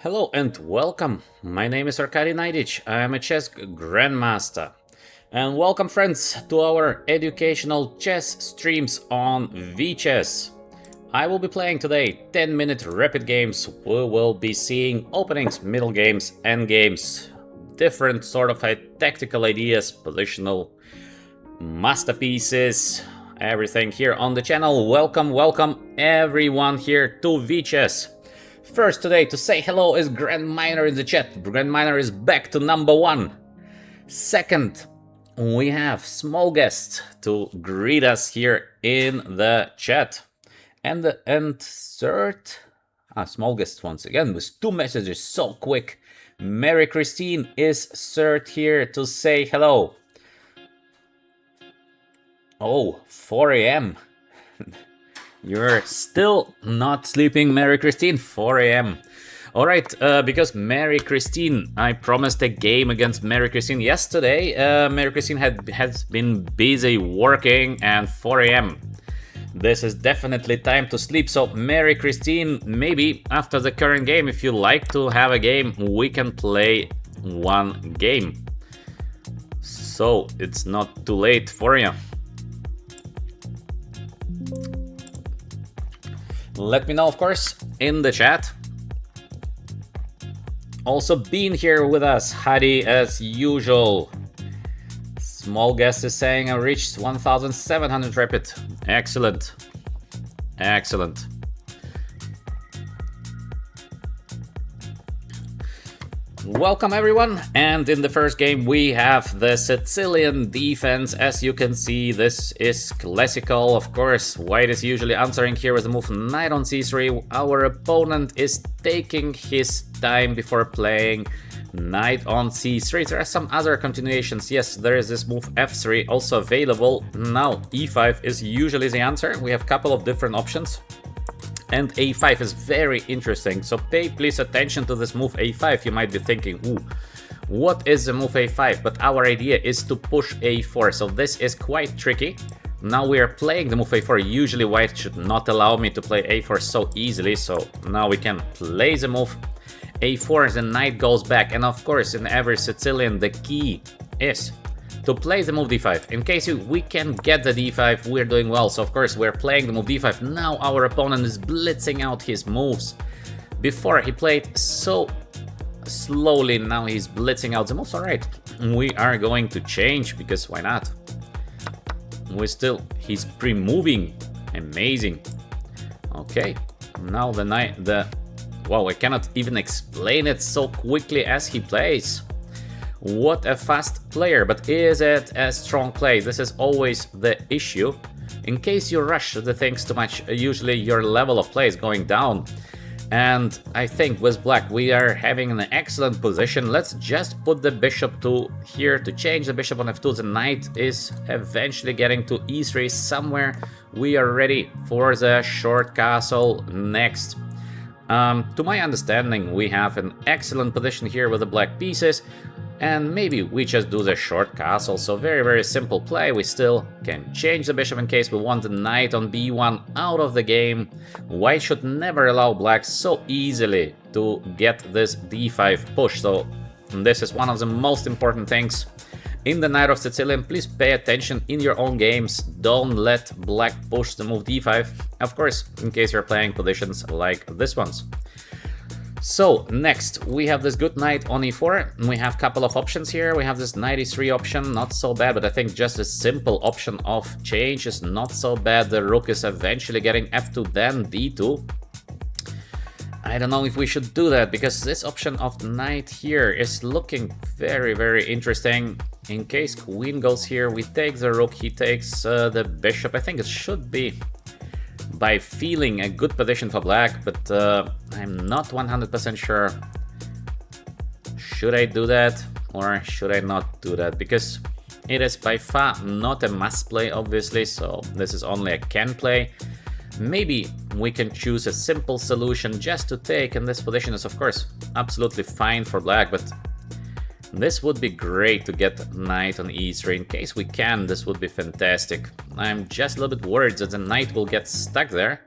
Hello and welcome. My name is Naiditsch. I am a chess grandmaster. And welcome friends to our educational chess streams on VChess. I will be playing today 10-minute rapid games. We will be seeing openings, middle games, end games, different sort of tactical ideas, positional masterpieces, everything here on the channel. Welcome everyone here to VChess. First today to say hello is Grand Miner in the chat. Grand Miner is back to number 1. Second, we have small guest to greet us here in the chat. And third, small guest once again with 2 messages so quick. Mary Christine is third here to say hello. Oh, 4 a.m. You're still not sleeping, Mary Christine, 4 a.m. Alright, because Mary Christine, I promised a game against Mary Christine yesterday. Mary Christine has been busy working and 4 a.m. This is definitely time to sleep, so Mary Christine, maybe after the current game, if you like to have a game, we can play one game. So, it's not too late for you. Let me know, of course, in the chat. Also being here with us, Hadi, as usual. Small guest is saying I reached 1,700 rapid. Excellent. Excellent. Welcome everyone, and in the first game we have the Sicilian defense. As you can see, this is classical, of course. White is usually answering here with the move knight on c3. Our opponent is taking his time before playing knight on c3. There are some other continuations. Yes, there is this move f3 also available. Now e5 is usually the answer. We have a couple of different options. And a5 is very interesting, so pay please attention to this move a5. You might be thinking, ooh, what is the move a5? But our idea is to push a4, so this is quite tricky. Now we are playing the move a4. Usually white should not allow me to play a4 so easily, so now we can play the move a4, the knight goes back, and of course in every Sicilian the key is to play the move d5. In case we can get the d5, we're doing well. So of course we're playing the move d5. Now our opponent is blitzing out his moves. Before he played so slowly, now he's blitzing out the moves. Alright, we are going to change, because why not? He's pre-moving. Amazing. Okay, now the knight, wow, I cannot even explain it so quickly as he plays. What a fast player, but is it a strong play? This is always the issue. In case you rush the things too much, usually your level of play is going down. And I think with black we are having an excellent position. Let's just put the bishop to here to change the bishop on f2. The knight is eventually getting to e3 somewhere. We are ready for the short castle next. To my understanding, we have an excellent position here with the black pieces. And maybe we just do the short castle, so very simple play. We still can change the bishop in case we want the knight on b1 out of the game. White should never allow black so easily to get this d5 push, so this is one of the most important things in the Knight of Sicilian. Please pay attention in your own games, don't let black push the move d5, of course, in case you're playing positions like this ones. So next we have this good knight on e4. We have a couple of options here. We have this knight e3 option, not so bad, but I think just a simple option of change is not so bad. The rook is eventually getting f2, then d2. I don't know if we should do that, because this option of knight here is looking very interesting. In case queen goes here, we take the rook, he takes the bishop. I think it should be, by feeling, a good position for black, but I'm not 100% sure. Should I do that or should I not do that? Because it is by far not a must play, obviously, so this is only a can play. Maybe we can choose a simple solution just to take, and this position is of course absolutely fine for black, but this would be great to get knight on e3. In case we can, this would be fantastic. I'm just a little bit worried that the knight will get stuck there.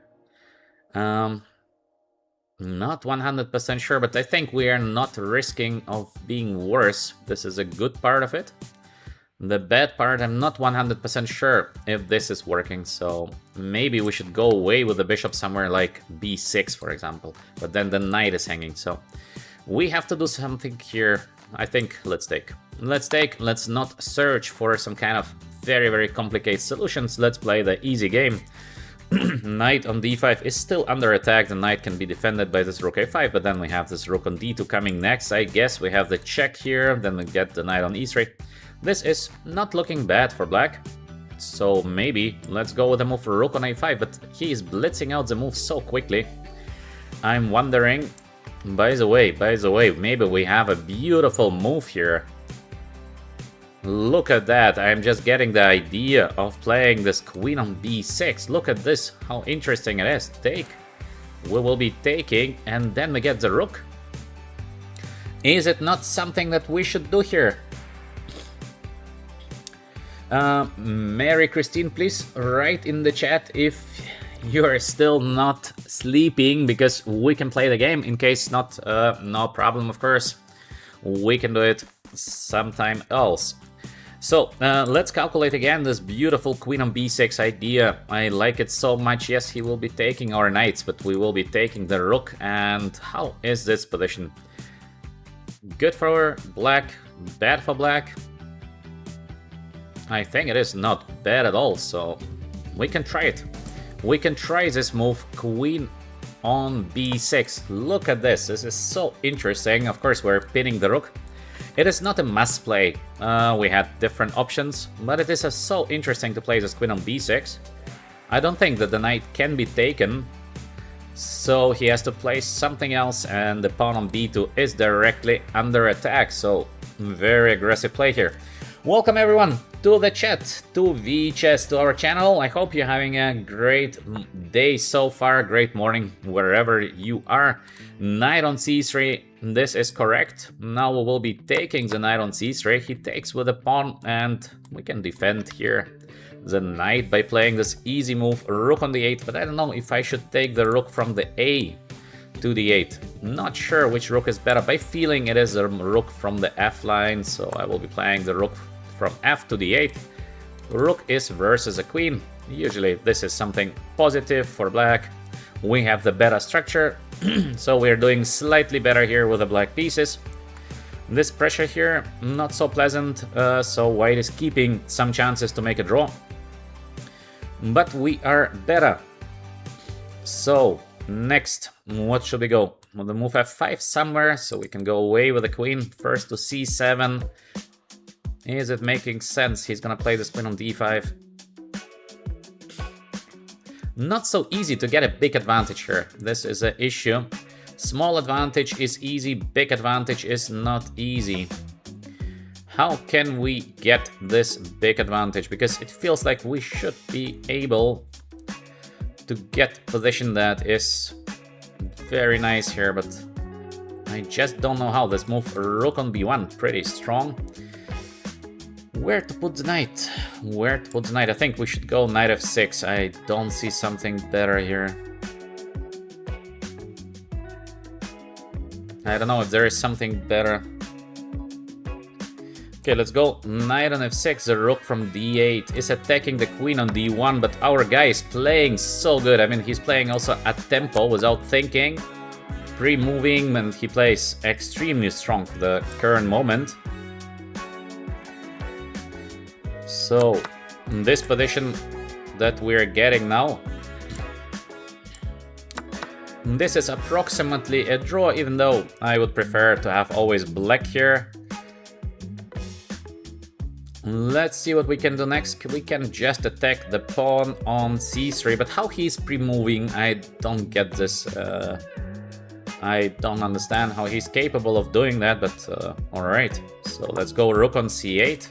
Not 100% sure, but I think we are not risking of being worse. This is a good part of it. The bad part, I'm not 100% sure if this is working, so maybe we should go away with the bishop somewhere like b6, for example. But then the knight is hanging, so we have to do something here. I think let's take. Let's not search for some kind of very, very complicated solutions. Let's play the easy game. Knight on d5 is still under attack. The knight can be defended by this rook a5, but then we have this rook on d2 coming next. I guess we have the check here, then we get the knight on e3. This is not looking bad for black. So maybe let's go with the move for rook on a5, but he is blitzing out the move so quickly. I'm wondering, by the way, maybe we have a beautiful move here. Look at that, I'm just getting the idea of playing this queen on b6. Look at this, how interesting it is. Take. We will be taking, and then we get the rook. Is it not something that we should do here? Mary Christine, please write in the chat if you're still not sleeping, because we can play the game. In case not, no problem, of course. We can do it sometime else. So let's calculate again this beautiful queen on b6 idea. I like it so much. Yes, he will be taking our knights, but we will be taking the rook. And how is this position? Good for black, bad for black? I think it is not bad at all, so we can try it. We can try this move, queen on b6. Look at this, this is so interesting. Of course, we're pinning the rook. It is not a must play. We had different options, but it is so interesting to play this queen on b6. I don't think that the knight can be taken, so he has to play something else, and the pawn on b2 is directly under attack, so very aggressive play here. Welcome everyone to the chat, to VChess, to our channel. I hope you're having a great day so far, great morning, wherever you are. Knight on c3, this is correct. Now we will be taking the knight on c3. He takes with a pawn, and we can defend here the knight by playing this easy move, rook on d8, but I don't know if I should take the rook from the a to d8. Not sure which rook is better. By feeling it is a rook from the f line, so I will be playing the rook from f to d8. Rook is versus a queen. Usually this is something positive for black. We have the better structure, so we're doing slightly better here with the black pieces. This pressure here, not so pleasant, so white is keeping some chances to make a draw. But we are better. So next, what should we go? Well, the move f5 somewhere, so we can go away with the queen. First to c7. Is it making sense? He's gonna play this queen on d5. Not so easy to get a big advantage here. This is an issue. Small advantage is easy, big advantage is not easy. How can we get this big advantage? Because it feels like we should be able to get position that is very nice here, but I just don't know how. This move, rook on b1, pretty strong. Where to put the knight? Where to put the knight? I think we should go knight f6. I don't see something better here. I don't know if there is something better. Okay, let's go knight on f6. The rook from d8 is attacking the queen on d1, but our guy is playing so good. I mean, he's playing also at tempo without thinking, pre-moving, and he plays extremely strong for the current moment. So, in this position that we're getting now, this is approximately a draw, even though I would prefer to have always black here. Let's see what we can do next. We can just attack the pawn on c3, but how he's pre-moving, I don't get this. I don't understand how he's capable of doing that, but alright. So let's go rook on c8.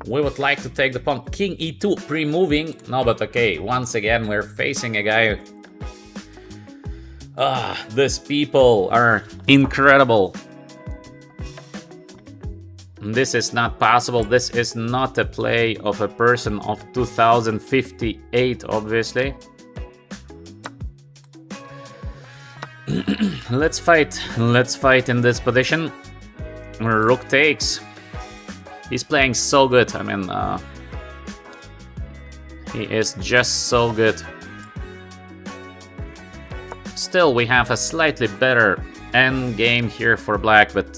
We would like to take the pawn. King e2 pre-moving. No, but okay, once again we're facing a guy. These people are incredible. This is not possible. This is not a play of a person of 2058, obviously. Let's fight. Let's fight in this position. Rook takes. He's playing so good. I mean, he is just so good. Still, we have a slightly better end game here for black, but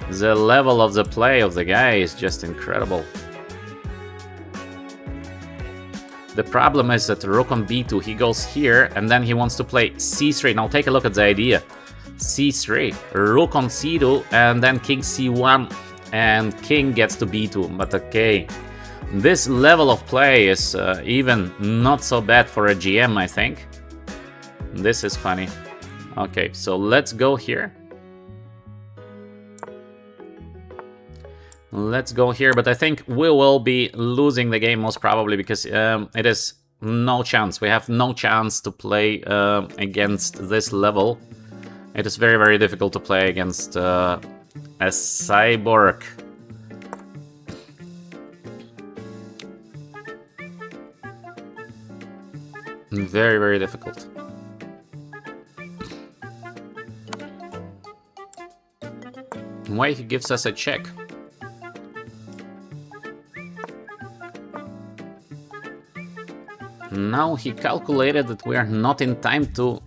the level of the play of the guy is just incredible. The problem is that rook on b2, he goes here, and then he wants to play c3. Now take a look at the idea. c3, rook on c2, and then king c1, and king gets to b2. But okay, this level of play is even not so bad for a GM, I think. This is funny. Okay, so let's go here. Let's go here, but I think we will be losing the game most probably because it is no chance. We have no chance to play against this level. It is very, very difficult to play against a cyborg. Very, very difficult. Why he gives us a check? Now he calculated that we are not in time to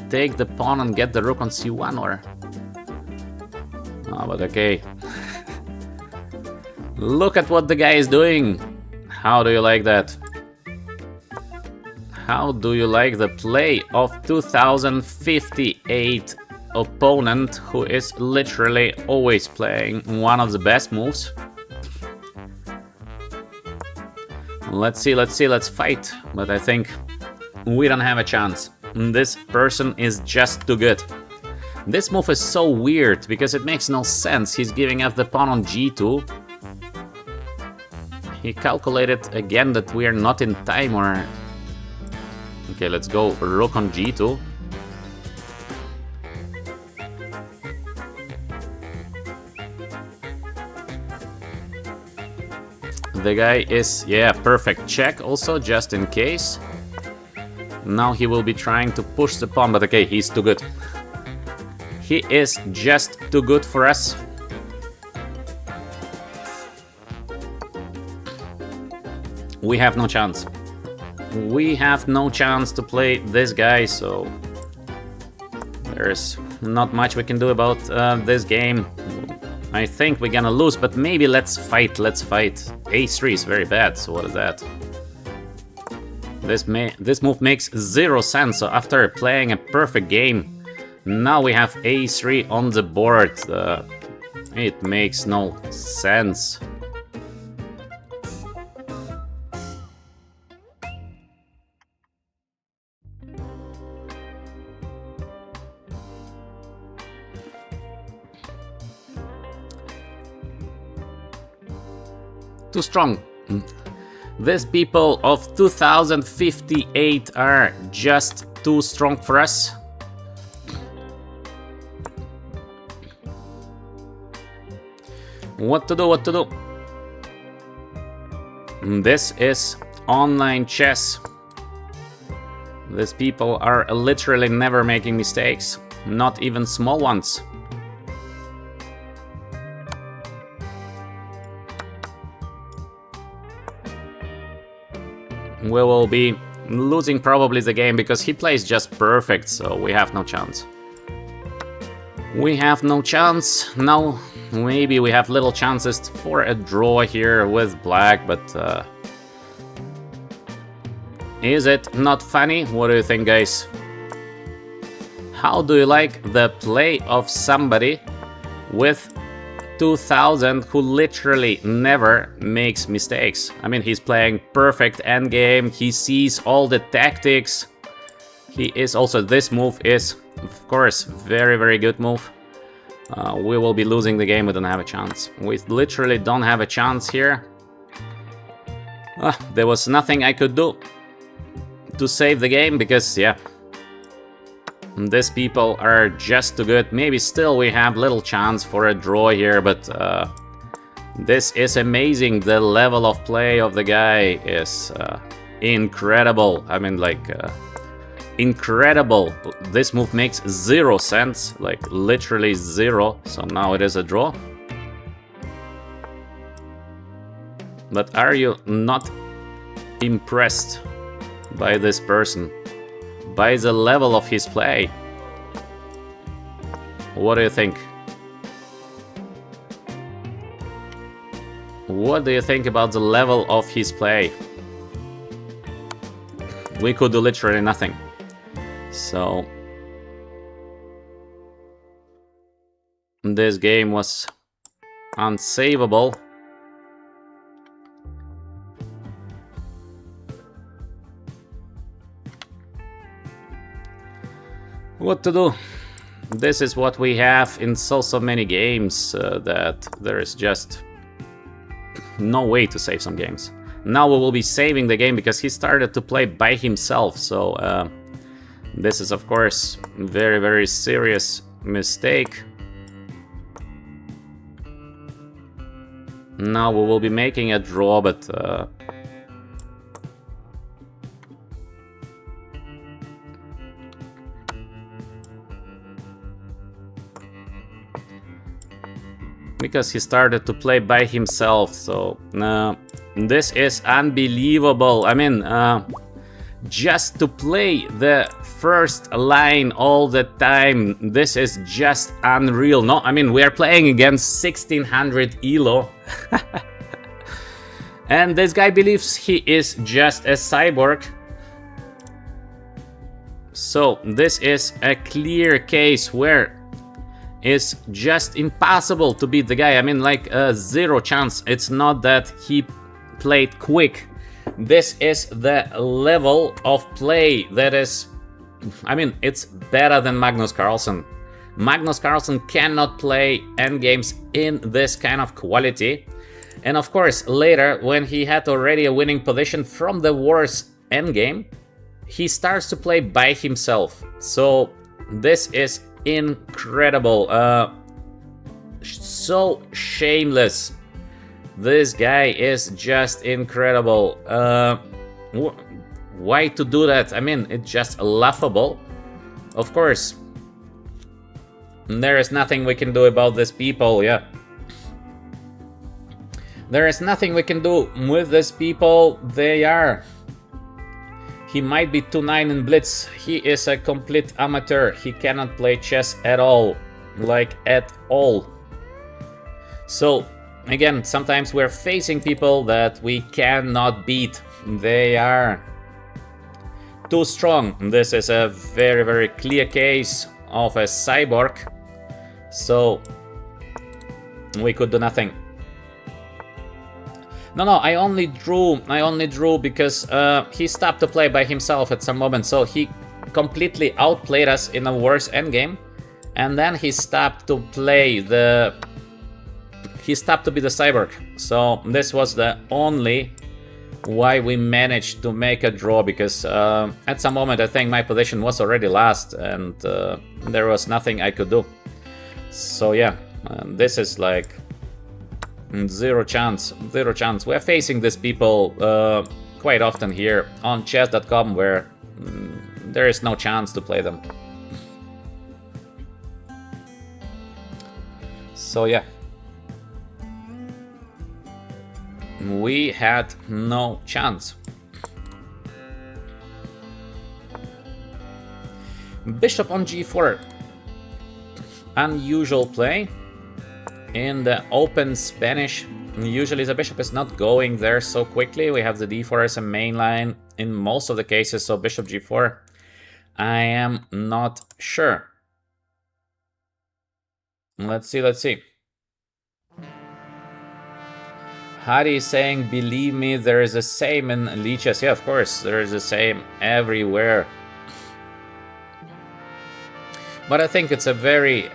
take the pawn and get the rook on c1, or... Oh, but okay. Look at what the guy is doing. How do you like that? How do you like the play of 2058 opponent who is literally always playing one of the best moves? Let's see, let's fight. But I think we don't have a chance. This person is just too good. This move is so weird because it makes no sense. He's giving up the pawn on g2. He calculated again that we are not in time, or... Okay, let's go rook on g2. The guy is, yeah, perfect check also, just in case. Now he will be trying to push the pawn, but okay, he's too good. He is just too good for us. We have no chance. We have no chance to play this guy, so there's not much we can do about this game. I think we're gonna lose, but maybe let's fight, A3 is very bad, so what is that? This move makes zero sense, so after playing a perfect game, now we have A3 on the board. It makes no sense. Too strong. These people of 2058 are just too strong for us. What to do, what to do? This is online chess. These people are literally never making mistakes, not even small ones. We will be losing probably the game because he plays just perfect, so we have no chance. We have no chance. Now maybe we have little chances for a draw here with black, but is it not funny? What do you think, guys? How do you like the play of somebody with 2000 who literally never makes mistakes? I mean, he's playing perfect endgame, he sees all the tactics. He is also, this move is, of course, very, very good move. We will be losing the game, we don't have a chance. We literally don't have a chance here. There was nothing I could do to save the game because, yeah, these people are just too good. Maybe still we have little chance for a draw here, but this is amazing. The level of play of the guy is incredible. I mean, like, incredible. This move makes 0 sense, like literally 0. So now it is a draw. But are you not impressed by this person? By the level of his play? What do you think? What do you think about the level of his play? We could do literally nothing. So this game was unsavable. What to do? This is what we have in so many games that there is just no way to save some games. Now we will be saving the game because he started to play by himself. So this is of course very serious mistake. Now we will be making a draw, but because he started to play by himself. So this is unbelievable. I mean, just to play the first line all the time, this is just unreal. No, I mean, we are playing against 1600 elo. And this guy believes he is just a cyborg. So this is a clear case where it's just impossible to beat the guy. I mean, like 0 chance. It's not that he played quick. This is the level of play that is, I mean, it's better than Magnus Carlsen. Magnus Carlsen cannot play endgames in this kind of quality. And of course, later, when he had already a winning position from the worst endgame, he starts to play by himself. So this is incredible. So shameless. This guy is just incredible. Why to do that? I mean, it's just laughable. Of course, there is nothing we can do about these people. Yeah, there is nothing we can do with these people. They are. He might be 2-9 in Blitz. He is a complete amateur. He cannot play chess at all. Like, at all. So, again, sometimes we're facing people that we cannot beat. They are too strong. This is a very clear case of a cyborg. So, we could do nothing. No, I only drew because he stopped to play by himself at some moment, so he completely outplayed us in a worse endgame, and then he stopped to play he stopped to be the cyborg. So this was the only why we managed to make a draw, because at some moment I think my position was already lost and there was nothing I could do. So yeah, this is like 0 chance. We're facing these people quite often here on chess.com, where there is no chance to play them. So yeah, we had no chance. Bishop on g4. Unusual play. In the open Spanish, usually the bishop is not going there so quickly. We have the d4 as a main line in most of the cases, so bishop g4. I am not sure. Let's see. Hari is saying, believe me, there is the same in lichess. Yeah, of course, there is the same everywhere. But I think it's a very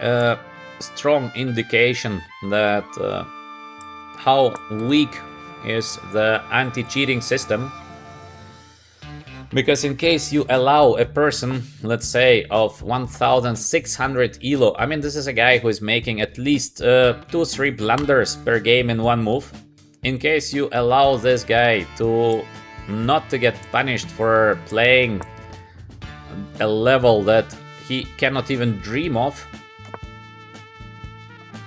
strong indication that how weak is the anti-cheating system, because in case you allow a person, let's say, of 1600 elo, I mean, this is a guy who is making at least 2-3 blunders per game in one move. In case you allow this guy to not to get punished for playing a level that he cannot even dream of.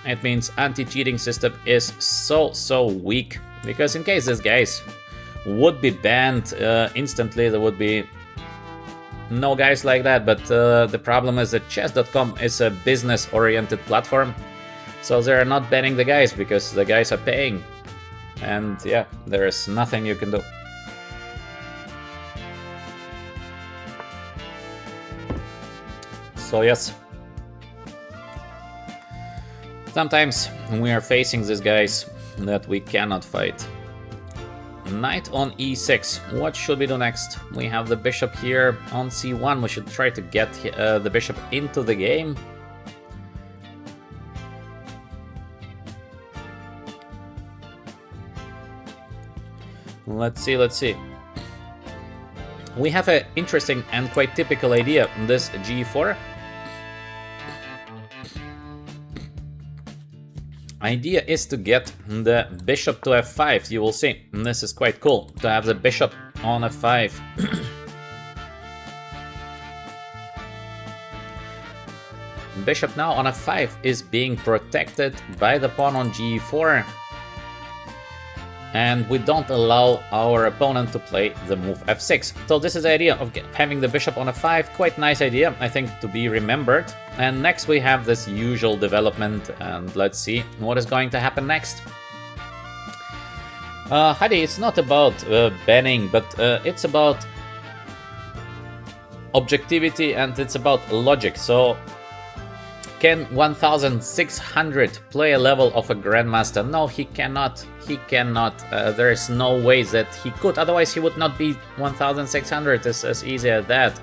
It means anti-cheating system is so weak, because in case these guys would be banned instantly, there would be no guys like that. But the problem is that chess.com is a business-oriented platform, so they're not banning the guys because the guys are paying, and yeah, there is nothing you can do. So yes, sometimes we are facing these guys that we cannot fight. Knight on e6. What should we do next? We have the bishop here on c1. We should try to get the bishop into the game. Let's see. We have an interesting and quite typical idea. This g4. Idea is to get the bishop to f5. You will see, this is quite cool to have the bishop on f5. Bishop now on f5 is being protected by the pawn on g4, and we don't allow our opponent to play the move f6. So this is the idea of having the bishop on f5. Quite nice idea, I think, to be remembered. And next we have this usual development, and let's see what is going to happen next. Heidi, it's not about banning, but it's about objectivity and it's about logic. So can 1600 play a level of a grandmaster? No, he cannot. He cannot. There is no way that he could. Otherwise, he would not be 1600. It's as easy as that.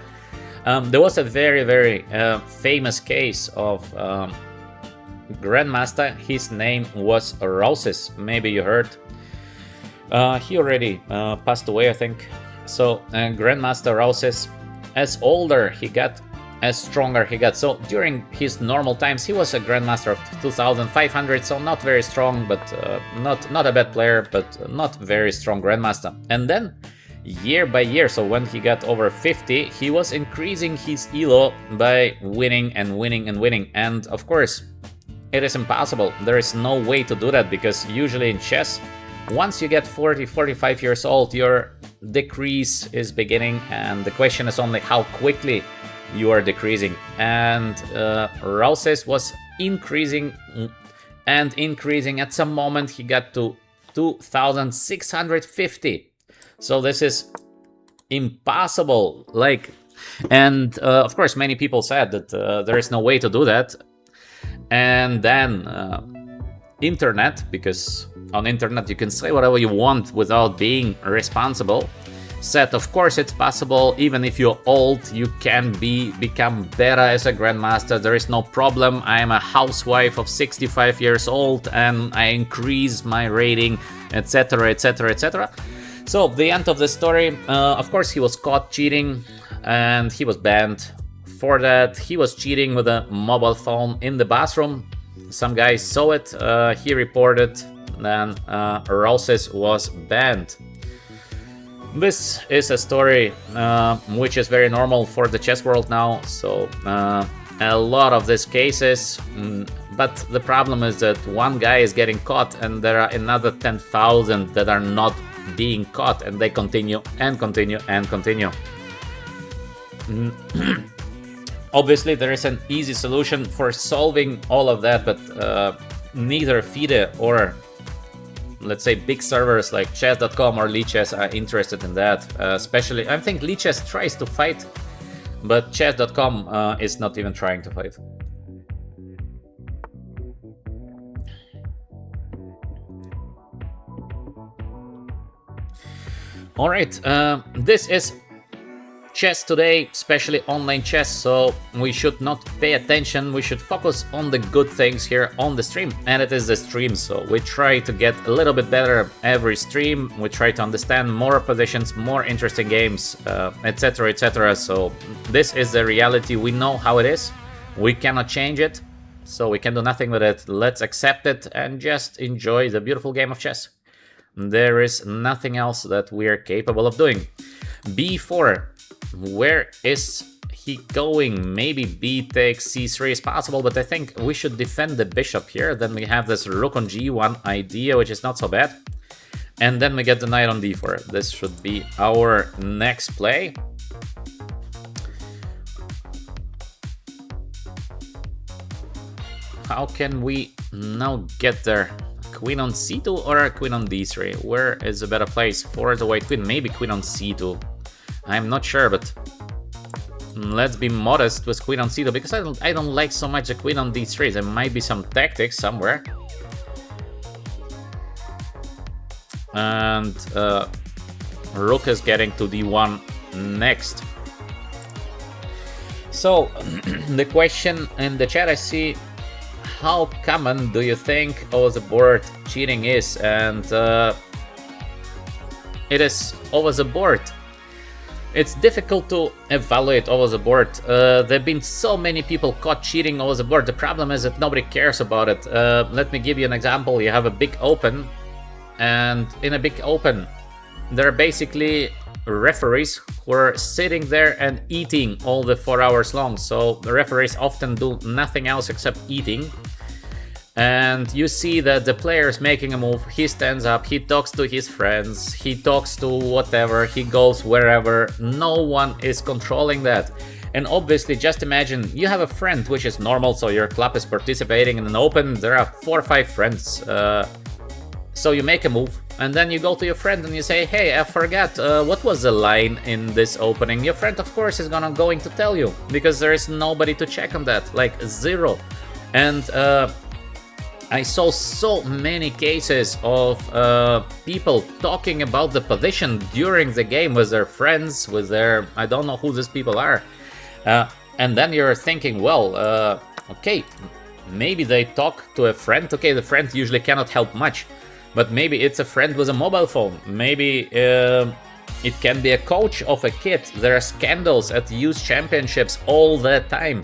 There was a very famous case of grandmaster. His name was Rausis. Maybe you heard. He already passed away, I think. So grandmaster Rausis, as older he got, as stronger he got. So during his normal times, he was a grandmaster of 2500, so not very strong, but not a bad player, but not very strong grandmaster. And then year by year, so when he got over 50, he was increasing his elo by winning and winning and winning. And of course, it is impossible. There is no way to do that, because usually in chess, once you get 40-45 years old, your decrease is beginning, and the question is only how quickly you are decreasing. And Rausis was increasing and increasing. At some moment he got to 2650. So this is impossible. And of course many people said that there is no way to do that. And then internet, because on internet you can say whatever you want without being responsible, said of course it's possible. Even if you're old, you can become better as a grandmaster. There is no problem. I am a housewife of 65 years old and I increase my rating, etc, etc, etc. So the end of the story, of course he was caught cheating and he was banned for that. He was cheating with a mobile phone in the bathroom. Some guys saw it, he reported, then Rausis was banned. This is a story which is very normal for the chess world now, so a lot of these cases, but the problem is that one guy is getting caught and there are another 10,000 that are not being caught, and they continue and continue and continue. Obviously there is an easy solution for solving all of that, but neither FIDE or, let's say, big servers like chess.com or Lichess are interested in that. Especially, I think Lichess tries to fight, but chess.com is not even trying to fight. All right, this is chess today, especially online chess, so we should not pay attention. We should focus on the good things here on the stream, and it is the stream. So we try to get a little bit better every stream. We try to understand more positions, more interesting games, etc, etc. So this is the reality. We know how it is. We cannot change it, so we can do nothing with it. Let's accept it and just enjoy the beautiful game of chess. There is nothing else that we are capable of doing. b4. Where is he going? Maybe b takes c3 is possible, but I think we should defend the bishop here. Then we have this rook on g1 idea, which is not so bad. And then we get the knight on d4. This should be our next play. How can we now get there? Queen on c2 or queen on d3? Where is a better place for the white queen? Maybe queen on c2. I'm not sure, but let's be modest with queen on c2 because I don't like so much the queen on d3. There might be some tactics somewhere. And rook is getting to d1 next. So the question in the chat I see, how common do you think over the board cheating is? And it is over the board. It's difficult to evaluate over the board. There have been so many people caught cheating over the board. The problem is that nobody cares about it. Let me give you an example. You have a big open, and in a big open, there are basically referees who are sitting there and eating all the 4 hours long. So the referees often do nothing else except eating. And you see that the player is making a move, he stands up, he talks to his friends, he talks to whatever, he goes wherever. No one is controlling that. And obviously, just imagine you have a friend, which is normal, so your club is participating in an open, there are 4 or 5 friends. So you make a move, and then you go to your friend and you say, hey, I forgot, what was the line in this opening? Your friend, of course, is going to tell you, because there is nobody to check on that, like 0. And I saw so many cases of people talking about the position during the game with their friends, with their, I don't know who these people are. And then you're thinking, well, okay, maybe they talk to a friend. Okay, the friend usually cannot help much. But maybe it's a friend with a mobile phone. Maybe it can be a coach of a kid. There are scandals at youth championships all the time.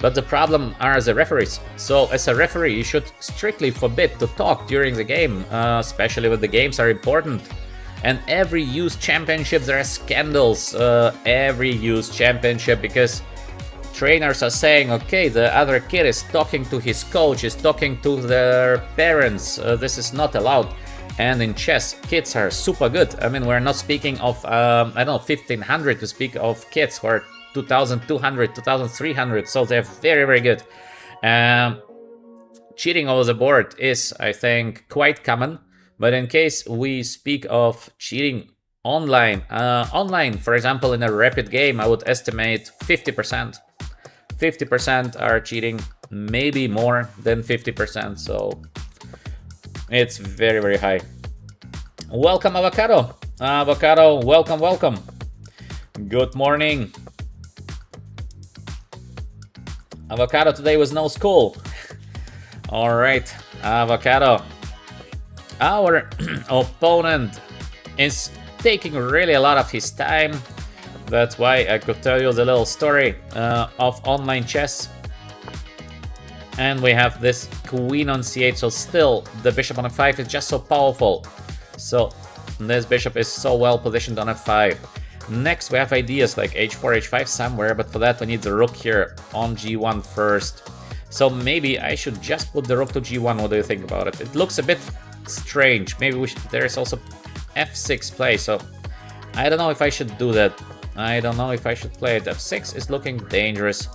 But the problem are the referees. So as a referee, you should strictly forbid to talk during the game, especially when the games are important. And every youth championship, there are scandals. Every youth championship, because trainers are saying, okay, the other kid is talking to his coach, is talking to their parents. This is not allowed. And in chess, kids are super good. I mean, we're not speaking of, I don't know, 1500 to speak of kids who are 2200, 2300. So they're very, very good. Cheating over the board is, I think, quite common. But in case we speak of cheating online, for example, in a rapid game, I would estimate 50%. 50% are cheating, maybe more than 50%, so it's very, very high. Welcome, Avocado. Avocado, welcome, welcome. Good morning. Avocado, today was no school. All right, Avocado. Our opponent is taking really a lot of his time. That's why I could tell you the little story of online chess. And we have this queen on c8, so still the bishop on f5 is just so powerful. So this bishop is so well positioned on f5. Next we have ideas like h4, h5 somewhere, but for that we need the rook here on g1 first. So maybe I should just put the rook to g1. What do you think about it? It looks a bit strange. Maybe there is also f6 play, so I don't know if I should do that. I don't know if I should play it. f6 is looking dangerous.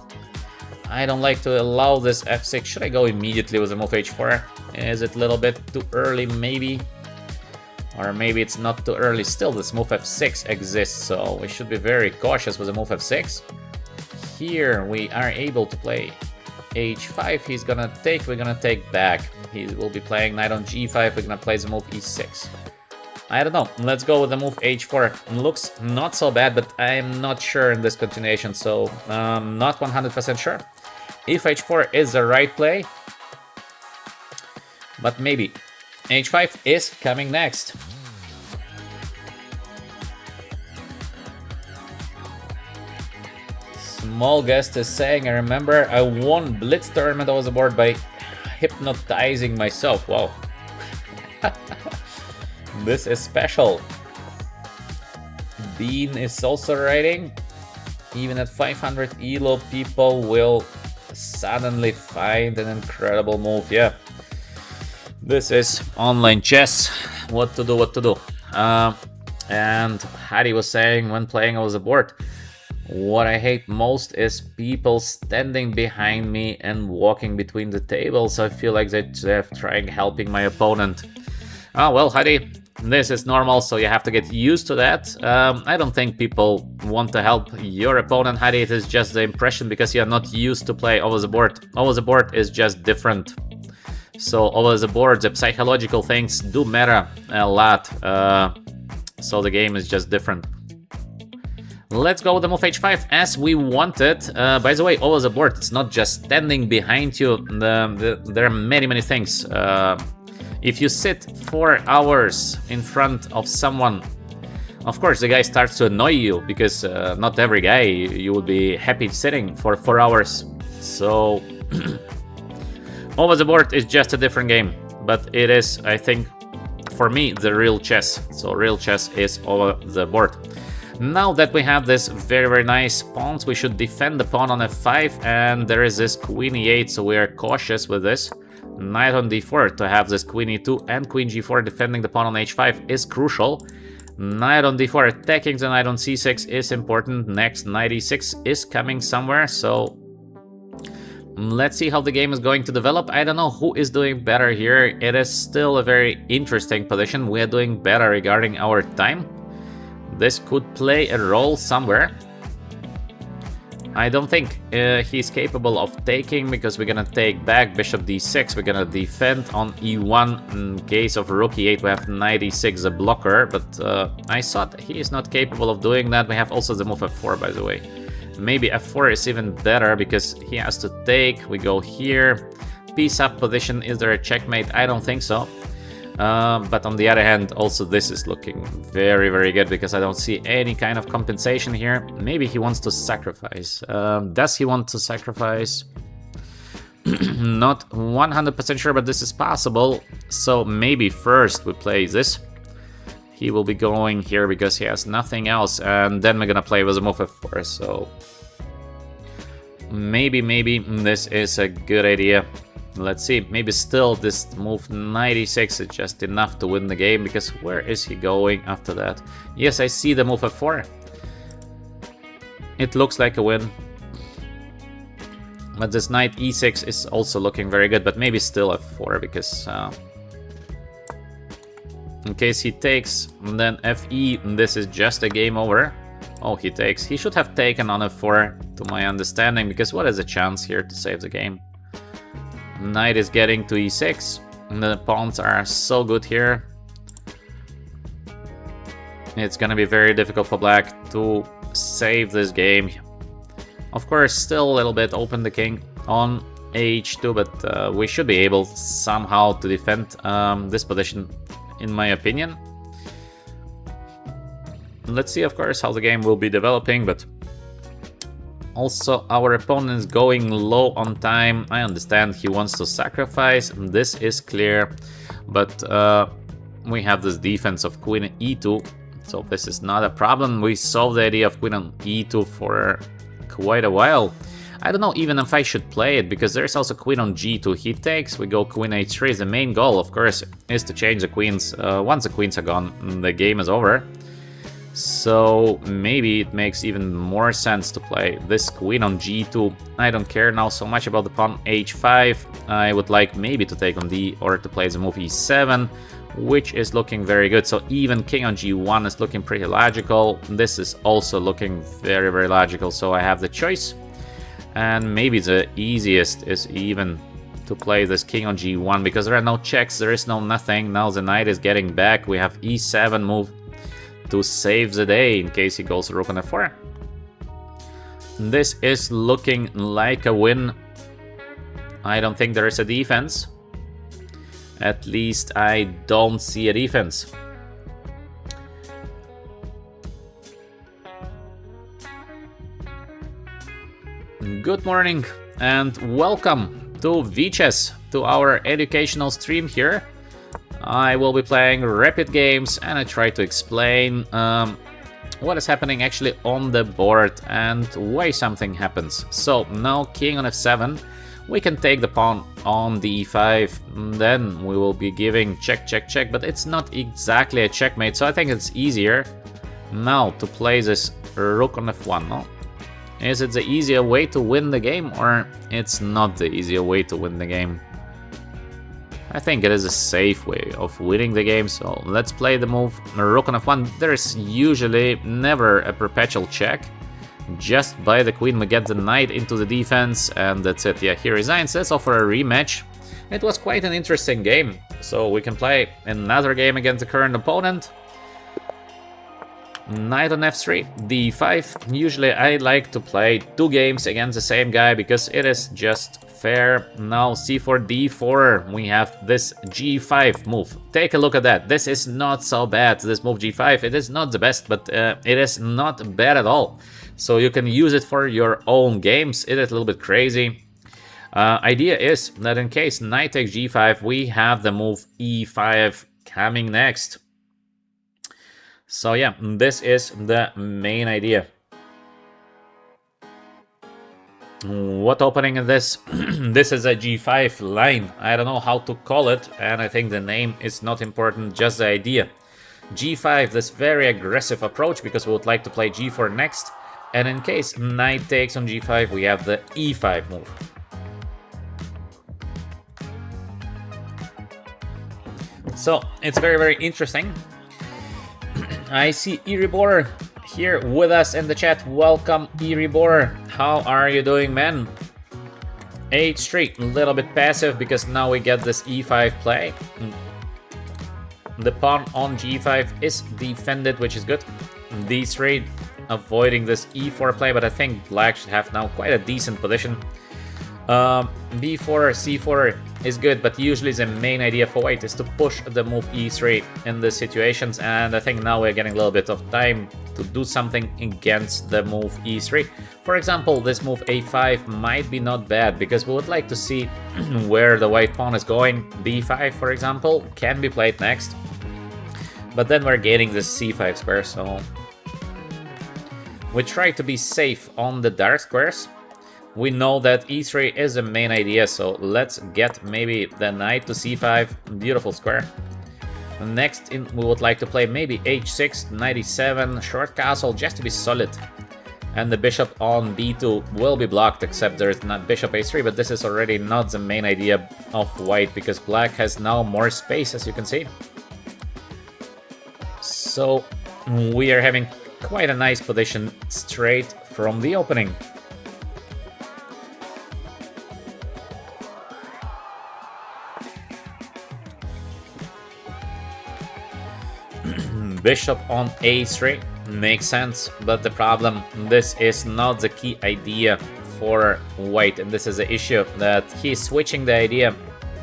I don't like to allow this f6. Should I go immediately with the move h4? Is it a little bit too early, maybe? Or maybe it's not too early. Still, this move f6 exists, so we should be very cautious with the move f6. Here we are able to play h5. He's gonna take, we're gonna take back. He will be playing knight on g5. We're gonna play the move e6. I don't know. Let's go with the move h4. Looks not so bad, but I'm not sure in this continuation, so not 100% sure if h4 is the right play. But maybe. h5 is coming next. Small guest is saying, I remember I won Blitz tournament over the board by hypnotizing myself. Wow. This is special. Bean is also writing. Even at 500 elo, people will suddenly find an incredible move. Yeah, this is online chess. What to do, what to do. And Harry was saying when playing over the board, what I hate most is people standing behind me and walking between the tables. I feel like they're trying helping my opponent. Oh, well, Harry, this is normal, so you have to get used to that. I don't think people want to help your opponent, Harry. It is just the impression because you're not used to play over the board. Over the board is just different. So over the board, the psychological things do matter a lot. So the game is just different. Let's go with the move h5 as we wanted. By the way, over the board, it's not just standing behind you. There are many things. If you sit 4 hours in front of someone, of course the guy starts to annoy you because not every guy you would be happy sitting for 4 hours. So over the board is just a different game, but it is, I think, for me, the real chess. So real chess is over the board. Now that we have this very nice pawns, we should defend the pawn on f5, and there is this queen e8, so we are cautious with this. Knight on d4 to have this queen e2 and queen g4 defending the pawn on h5 is crucial. Knight on d4 attacking the knight on c6 is important. Next, knight e6 is coming somewhere, so let's see how the game is going to develop. I don't know who is doing better here. It is still a very interesting position. We are doing better regarding our time. This could play a role somewhere. I don't think he's capable of taking, because we're gonna take back bishop d6. We're gonna defend on e1. In case of rook e8, we have knight e6, a blocker, but I thought he is not capable of doing that. We have also the move f4, by the way. Maybe f4 is even better because he has to take. We go here. Piece up position. Is there a checkmate? I don't think so. But on the other hand, also this is looking very good because I don't see any kind of compensation here. Maybe he wants to sacrifice. Does he want to sacrifice? Not 100% sure, but this is possible. So maybe first we play this. He will be going here because he has nothing else, and then we're gonna play with a move f4. So maybe this is a good idea. Let's see, maybe still this move knight e6 is just enough to win the game, because where is he going after that? Yes, I see the move f4. It looks like a win. But this knight e6 is also looking very good, but maybe still f4 because in case he takes, then fe, this is just a game over. Oh, he takes. He should have taken on f4 to my understanding, because what is the chance here to save the game? Knight is getting to e6, and the pawns are so good here. It's gonna be very difficult for black to save this game. Of course, still a little bit open the king on h2, but we should be able somehow to defend this position, in my opinion. Let's see, of course, how the game will be developing, but also our opponent is going low on time. I understand he wants to sacrifice, this is clear, but we have this defense of queen e2, so this is not a problem. We solved the idea of queen on e2 for quite a while. I don't know even if I should play it, because there's also queen on g2. He takes, we go queen h3. The main goal, of course, is to change the queens. Once the queens are gone, the game is over. So maybe it makes even more sense to play this queen on g2. I don't care now so much about the pawn h5. I would like maybe to take on d, or to play the move e7, which is looking very good. So even king on g1 is looking pretty logical. This is also looking very logical. So I have the choice, and maybe the easiest is even to play this king on g1, because there are no checks, there is no nothing. Now the knight is getting back. We have e7 move to save the day in case he goes rook on f4. This is looking like a win. I don't think there is a defense. At least I don't see a defense. Good morning and welcome to VChess, to our educational stream here. I will be playing rapid games, and I try to explain what is happening actually on the board and why something happens. So now king on f7, we can take the pawn on the e5, then we will be giving check, check, check, but it's not exactly a checkmate, so I think it's easier now to play this rook on f1, no? Is it the easier way to win the game, or it's not the easier way to win the game? I think it is a safe way of winning the game, so let's play the move rook on f1. There is usually never a perpetual check. Just by the queen we get the knight into the defense, and that's it. Yeah, he resigns. Let's offer a rematch. It was quite an interesting game, so we can play another game against the current opponent. Knight on f3, d5. Usually I like to play 2 games against the same guy because it is just fair. Now c4, d4, we have this g5 move. Take a look at that. This is not so bad, this move g5. It is not the best, but it is not bad at all. So you can use it for your own games. It is a little bit crazy. Idea is that in case knight takes g5, we have the move e5 coming next. So yeah, this is the main idea. What opening is this? This is a g5 line. I don't know how to call it, and I think the name is not important, just the idea. g5, this very aggressive approach, because we would like to play g4 next. And in case knight takes on g5, we have the e5 move. So it's very, very interesting. I see Iribor here with us in the chat. Welcome, Iribor. How are you doing, man? h3, a little bit passive because now we get this e5 play. The pawn on g5 is defended, which is good. d3, avoiding this e4 play, but I think black should have now quite a decent position. b4, c4 is good, but usually the main idea for white is to push the move e3 in the situations, and I think now we're getting a little bit of time to do something against the move e3. For example, this move a5 might be not bad, because we would like to see where the white pawn is going. b5, for example, can be played next, but then we're getting this c5 square, so we try to be safe on the dark squares. We know that e3 is the main idea, so let's get maybe the knight to c5, beautiful square. Next, we would like to play maybe h6, knight e7, short castle, just to be solid. And the bishop on b2 will be blocked, except there is not bishop a3, but this is already not the main idea of white, because black has now more space, as you can see. So we are having quite a nice position straight from the opening. Bishop on a3 makes sense, but the problem, this is not the key idea for white, and this is the issue, that he's switching the idea,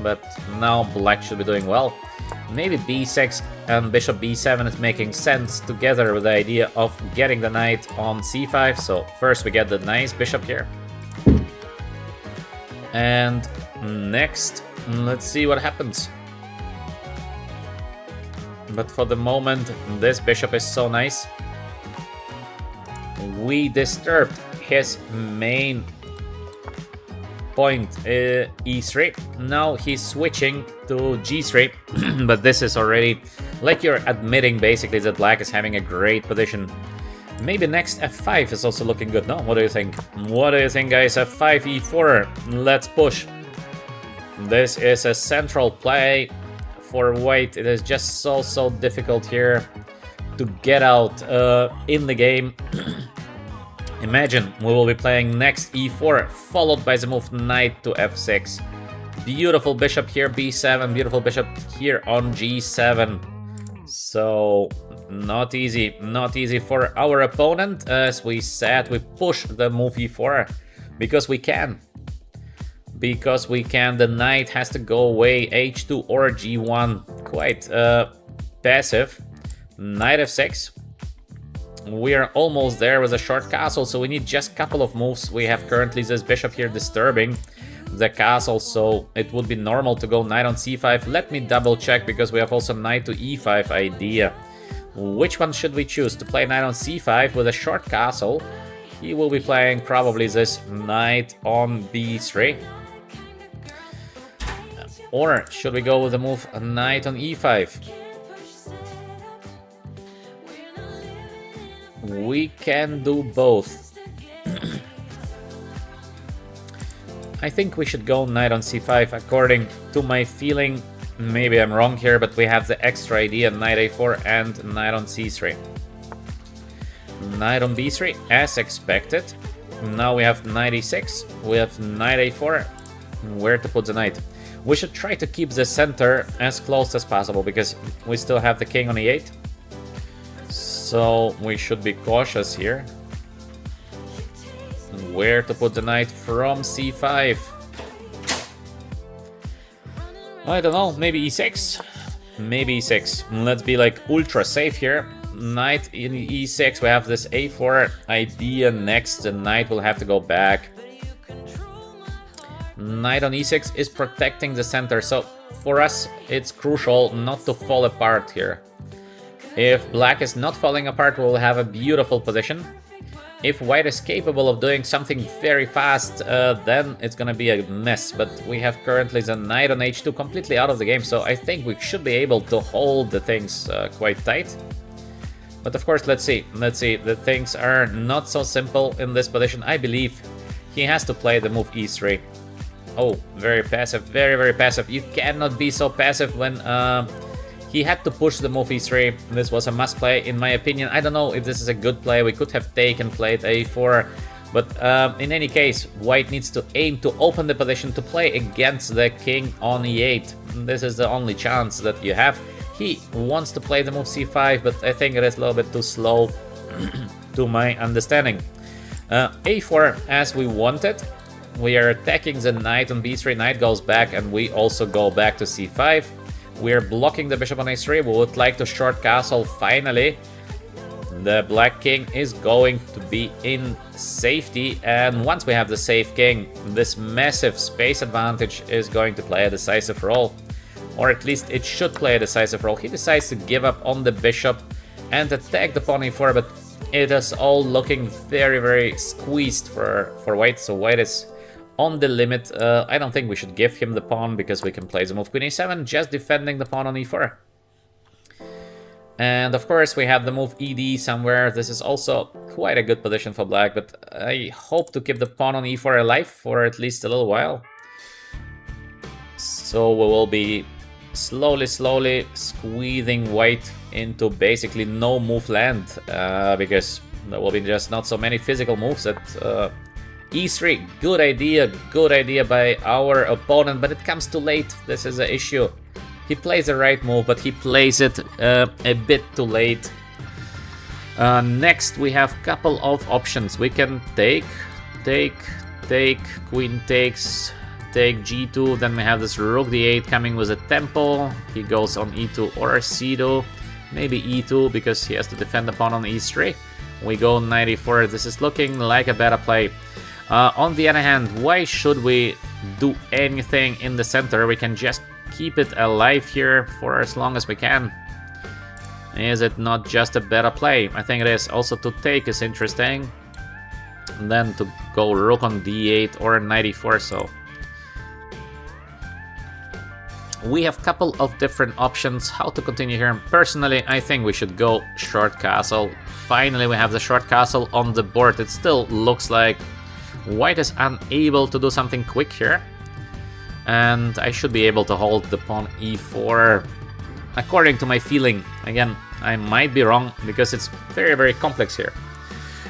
but now black should be doing well. Maybe b6 and bishop b7 is making sense together with the idea of getting the knight on c5. So first we get the nice bishop here, and next let's see what happens. But for the moment, this bishop is so nice. We disturbed his main point, e3. Now he's switching to g3, but this is already, like, you're admitting basically that black is having a great position. Maybe next f5 is also looking good, no? What do you think? What do you think, guys? f5, e4, let's push. This is a central play for white. It is just so difficult here to get out in the game. Imagine we will be playing next e4, followed by the move knight to f6. Beautiful bishop here, b7, beautiful bishop here on g7. So not easy for our opponent. As we said, we push the move e4 because we can. The knight has to go away, h2 or g1, quite passive. Knight f6. We are almost there with a short castle, so we need just a couple of moves. We have currently this bishop here disturbing the castle, so it would be normal to go knight on c5. Let me double check, because we have also knight to e5 idea. Which one should we choose? To play knight on c5 with a short castle. He will be playing probably this knight on b3. Or should we go with the move knight on e5? We can do both. I think we should go knight on c5 according to my feeling. Maybe I'm wrong here, but we have the extra idea, knight a4 and knight on c3. Knight on b3 as expected. Now we have knight e6, we have knight a4. Where to put the knight? We should try to keep the center as close as possible because we still have the king on e8. So we should be cautious here. Where to put the knight from c5? I don't know, maybe e6? Maybe e6. Let's be like ultra safe here. Knight in e6, we have this a4 idea next. The knight will have to go back. Knight on e6 is protecting the center, so for us it's crucial not to fall apart here. If black is not falling apart, we'll have a beautiful position. If white is capable of doing something very fast, then it's gonna be a mess. But we have currently the knight on h2 completely out of the game, so I think we should be able to hold the things quite tight. But of course, let's see. The things are not so simple in this position. I believe he has to play the move e3. Oh, very passive, very, very passive. You cannot be so passive when he had to push the move e3. This was a must play, in my opinion. I don't know if this is a good play. We could have played a4. But in any case, white needs to aim to open the position to play against the king on e8. This is the only chance that you have. He wants to play the move c5, but I think it is a little bit too slow to my understanding. a4 as we wanted. We are attacking the knight on b3, knight goes back, and we also go back to c5. We're blocking the bishop on a3, we would like to short castle finally. The black king is going to be in safety, and once we have the safe king, this massive space advantage is going to play a decisive role. Or at least it should play a decisive role. He decides to give up on the bishop and attack the pawn e4, but it is all looking very, very squeezed for white, so white is on the limit. I don't think we should give him the pawn because we can play the move queen a7, just defending the pawn on e4. And of course we have the move ed somewhere. This is also quite a good position for black, but I hope to keep the pawn on e4 alive for at least a little while. So we will be slowly squeezing white into basically no move land, because there will be just not so many physical moves at e3. Good idea by our opponent, but it comes too late. This is the issue. He plays the right move, but he plays it a bit too late. Next we have a couple of options. We can take, queen takes, take g2, then we have this rook d8 coming with a tempo. He goes on e2 or c2, maybe e2 because he has to defend the pawn on e3. We go knight e4. This is looking like a better play. On the other hand, why should we do anything in the center? We can just keep it alive here for as long as we can. Is it not just a better play? I think it is. Also to take is interesting. And then to go rook on d8 or knight e4, so we have a couple of different options how to continue here. Personally, I think we should go short castle. Finally, we have the short castle on the board. It still looks like white is unable to do something quick here. And I should be able to hold the pawn e4, according to my feeling. Again, I might be wrong because it's very, very complex here.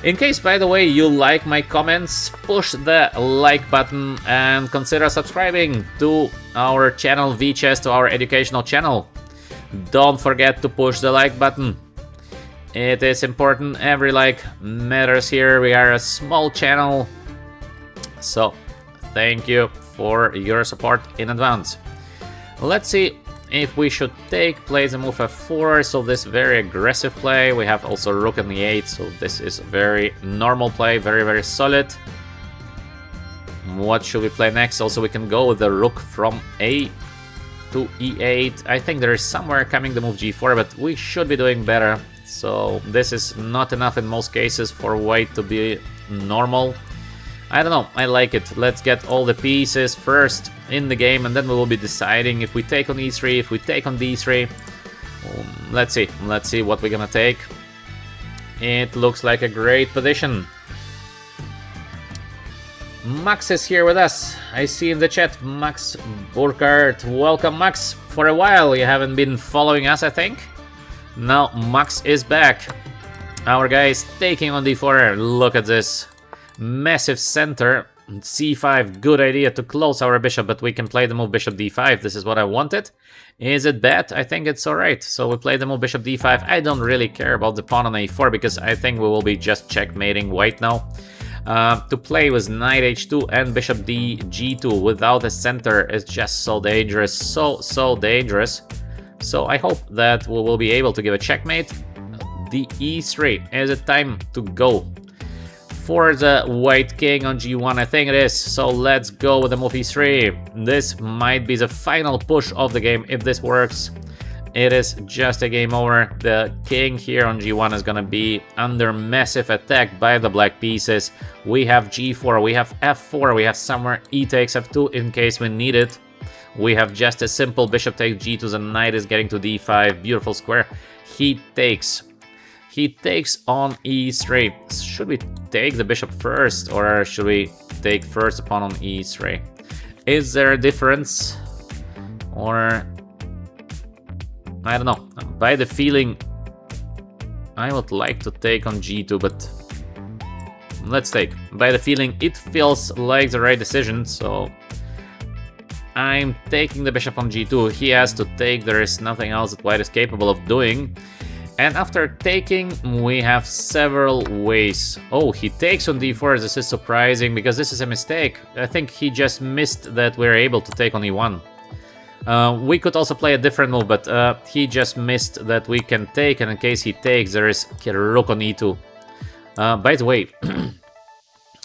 In case, by the way, you like my comments, push the like button and consider subscribing to our channel VChess, to our educational channel. Don't forget to push the like button. It is important. Every like matters here. We are a small channel. So, thank you for your support in advance. Let's see if we should play the move f4, so this very aggressive play. We have also rook on e8, so this is a very normal play, very, very solid. What should we play next? Also, we can go with the rook from a to e8. I think there is somewhere coming the move g4, but we should be doing better. so this is not enough in most cases for white to be normal. I don't know, I like it. Let's get all the pieces first in the game, and then we will be deciding if we take on e3, if we take on d3. Let's see what we're gonna take. It looks like a great position. Max is here with us. I see in the chat, Max Burkhardt. Welcome, Max. For a while you haven't been following us, I think. Now Max is back. Our guy is taking on d4. Look at this. Massive center. c5, good idea to close our bishop, but we can play the move bishop d5. This is what I wanted. Is it bad? I think it's alright. So we play the move bishop d5. I don't really care about the pawn on a4 because I think we will be just checkmating white now. To play with knight h2 and bishop g2 without a center is just so dangerous, so dangerous. So I hope that we will be able to give a checkmate. The e3 is it time to go for the white king on g1. I think it is. So let's go with the move e3. This might be the final push of the game. If this works, it is just a game over. The king here on g1 is gonna be under massive attack by the black pieces. We have g4, we have f4, we have somewhere e takes f2 in case we need it. We have just a simple bishop takes g2, the knight is getting to d5, beautiful square. He takes on e3. Should we take the bishop first, or should we take first the pawn on e3? Is there a difference? Or I don't know. By the feeling, I would like to take on g2, but let's take. By the feeling, it feels like the right decision, so I'm taking the bishop on g2. He has to take. There is nothing else that white is capable of doing. And after taking, we have several ways. Oh, he takes on d4. This is surprising because this is a mistake. I think he just missed that we're able to take on e1. We could also play a different move, but he just missed that we can take, and in case he takes, there is rook on e2. By the way,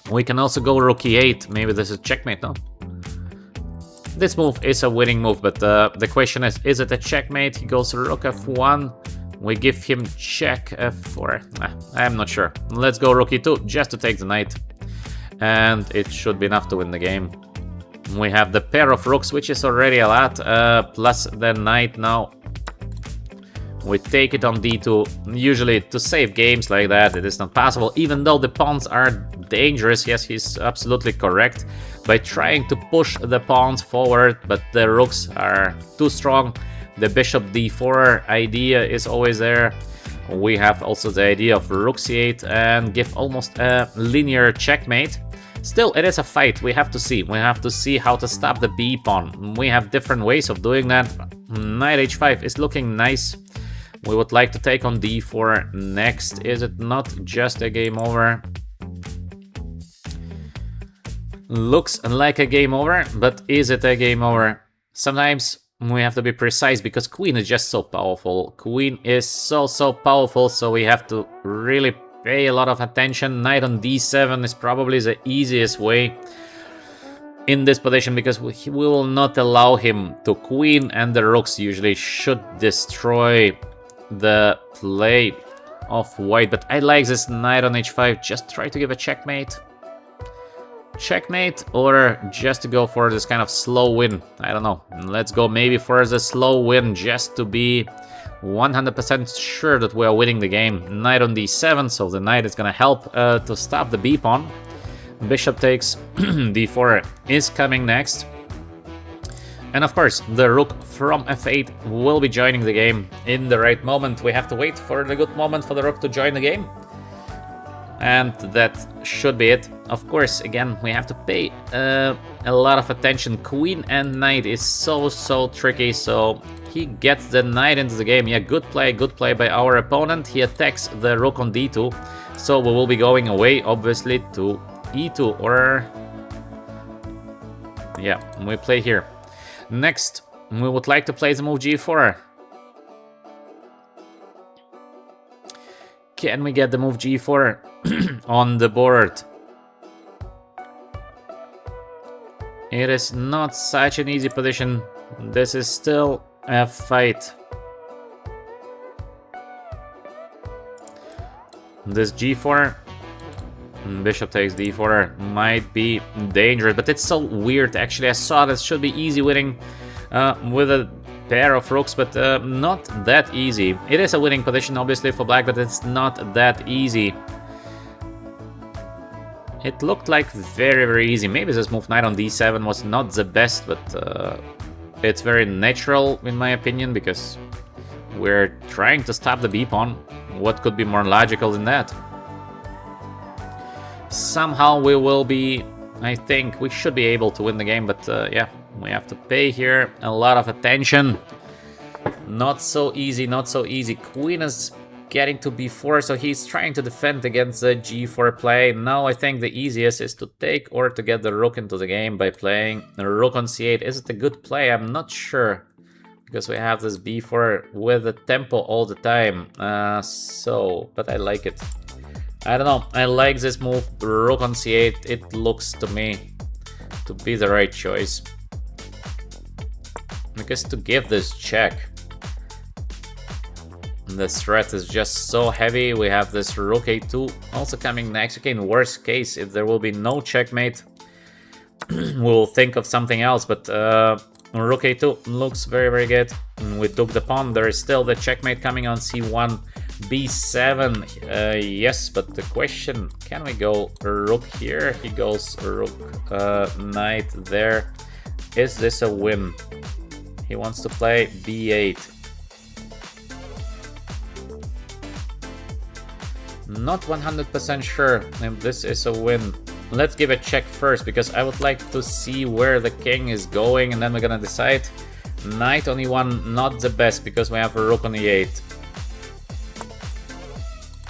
we can also go rook e8. Maybe this is checkmate, no? This move is a winning move, but the question is it a checkmate? He goes rook f1. We give him check f4. I'm not sure. Let's go rook e2 just to take the knight. And it should be enough to win the game. We have the pair of rooks, which is already a lot, plus the knight now. We take it on d2. Usually to save games like that, it is not possible, even though the pawns are dangerous. Yes, he's absolutely correct by trying to push the pawns forward, but the rooks are too strong. The bishop d4 idea is always there. We have also the idea of rook c8 and give almost a linear checkmate. Still, it is a fight. We have to see. We have to see how to stop the b pawn. We have different ways of doing that. Knight h5 is looking nice. We would like to take on d4 next. Is it not just a game over? Looks like a game over, but is it a game over? Sometimes we have to be precise because queen is just so powerful. Queen is so powerful, so we have to really pay a lot of attention. Knight on d7 is probably the easiest way in this position because we will not allow him to queen, and the rooks usually should destroy the play of white. But I like this knight on h5. Just try to give a checkmate. Checkmate, or just to go for this kind of slow win. I don't know. Let's go maybe for the slow win just to be 100% sure that we are winning the game. Knight on d7, so the knight is gonna help to stop the b pawn. Bishop takes, d4 is coming next. And of course, the rook from f8 will be joining the game in the right moment. We have to wait for the good moment for the rook to join the game. And that should be it. Of course, again, we have to pay a lot of attention. Queen and knight is so tricky, so he gets the knight into the game. Yeah, good play by our opponent. He attacks the rook on d2, so we will be going away, obviously, to e2, or... yeah, we play here. Next, we would like to play the move g4. Can we get the move g4 on the board? It is not such an easy position. This is still a fight. This g4, bishop takes d4 might be dangerous, but it's so weird. Actually, I saw this should be easy winning with a pair of rooks, but not that easy. It is a winning position, obviously, for black, but it's not that easy. It looked like very, very easy. Maybe this move knight on d7 was not the best, but it's very natural, in my opinion, because we're trying to stop the b-pawn. What could be more logical than that? Somehow we will be, I think, we should be able to win the game, but yeah, we have to pay here a lot of attention. Not so easy, not so easy. Queen is getting to b4, so he's trying to defend against the g4 play. Now I think the easiest is to take or to get the rook into the game by playing a rook on c8. Is it a good play? I'm not sure, because we have this b4 with the tempo all the time. But I like it. I don't know, I like this move, rook on c8. It looks to me to be the right choice. Because to give this check, the threat is just so heavy. We have this rook a2 also coming next. Okay, in worst case, if there will be no checkmate, we'll think of something else, but rook a2 looks very, very good. We took the pawn. There is still the checkmate coming on c1, b7. Yes, but the question, can we go rook here? He goes rook, knight there. Is this a win? He wants to play b8. Not 100% sure if this is a win. Let's give a check first, because I would like to see where the king is going, and then we're gonna decide. Knight on e1, not the best, because we have a rook on e8.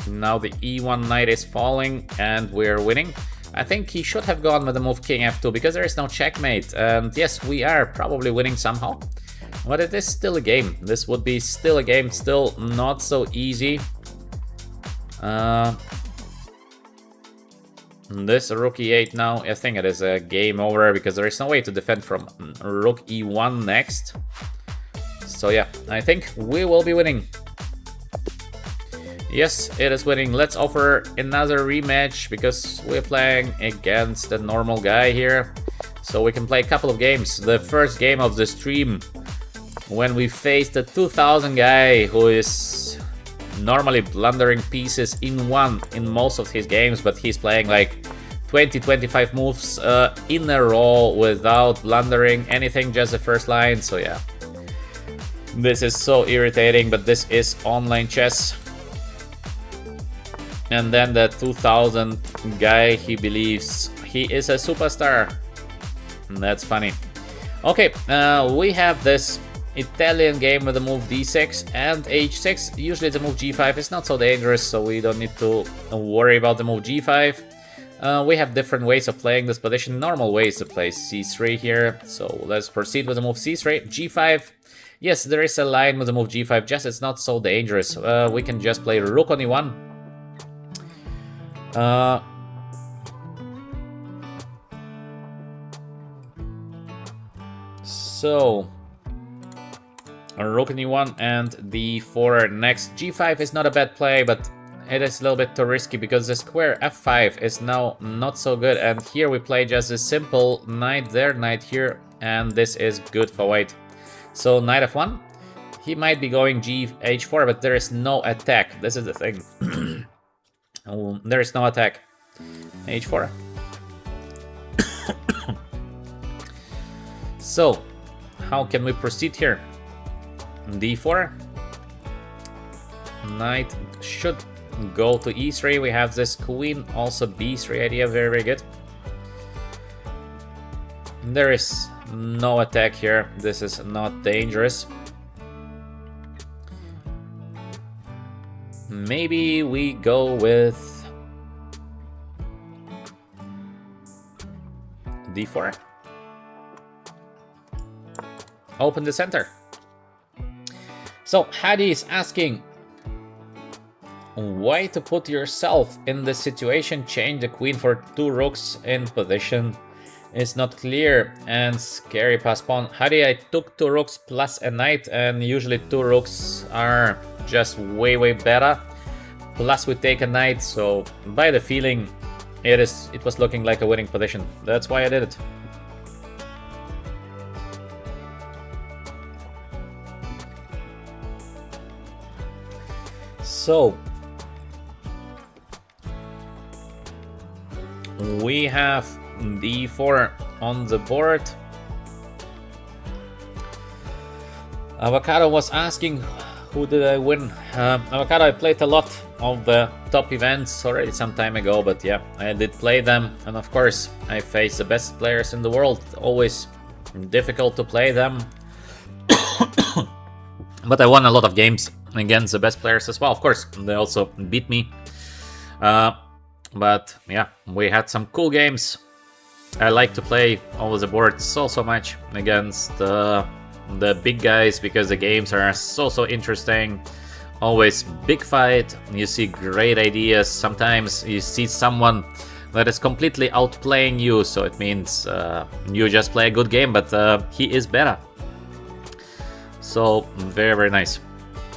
Now the e1 knight is falling, and we're winning. I think he should have gone with the move king f2, because there is no checkmate. And yes, we are probably winning somehow. But it is still a game. This would be still a game, still not so easy. This rook e8 now, I think it is a game over, because there is no way to defend from rook e1 next. So yeah, I think we will be winning. Yes, it is winning. Let's offer another rematch, because we're playing against a normal guy here. So we can play a couple of games. The first game of the stream, when we faced a 2000 guy who is normally blundering pieces in most of his games, but he's playing like 20-25 moves in a row without blundering anything, just the first line. So yeah, this is so irritating, but this is online chess. And then the 2000 guy, he believes he is a superstar. That's funny. Okay, we have this Italian game with the move d6 and h6. Usually the move g5 is not so dangerous, so we don't need to worry about the move g5. We have different ways of playing this position. Normal ways to play c3 here, so let's proceed with the move c3. g5. Yes, there is a line with the move g5, just it's not so dangerous. We can just play rook on e1. So rook on e1 and d4 next. g5 is not a bad play, but it is a little bit too risky, because the square f5 is now not so good, and here we play just a simple knight there, knight here, and this is good for white. So knight f1, he might be going h4, but there is no attack. This is the thing. There is no attack. h4. So how can we proceed here? d4. Knight should go to e3. We have this queen, also b3 idea, very, very good. There is no attack here. This is not dangerous. Maybe we go with d4. Open the center. So Hadi is asking, why to put yourself in this situation? Change the queen for 2 rooks in position is not clear and scary pass pawn. Hadi, I took 2 rooks plus a knight, and usually 2 rooks are just way, way better. plus we take a knight, so by the feeling it was looking like a winning position. That's why I did it. So we have d4 on the board. Avocado was asking who did I win. Avocado, I played a lot of the top events already some time ago, but yeah, I did play them, and of course I faced the best players in the world. Always difficult to play them. But I won a lot of games against the best players as well. Of course, they also beat me. But yeah, we had some cool games. I like to play over the board so much against the big guys because the games are so interesting. Always big fight, you see great ideas. Sometimes you see someone that is completely outplaying you, so it means you just play a good game, but he is better. So very nice.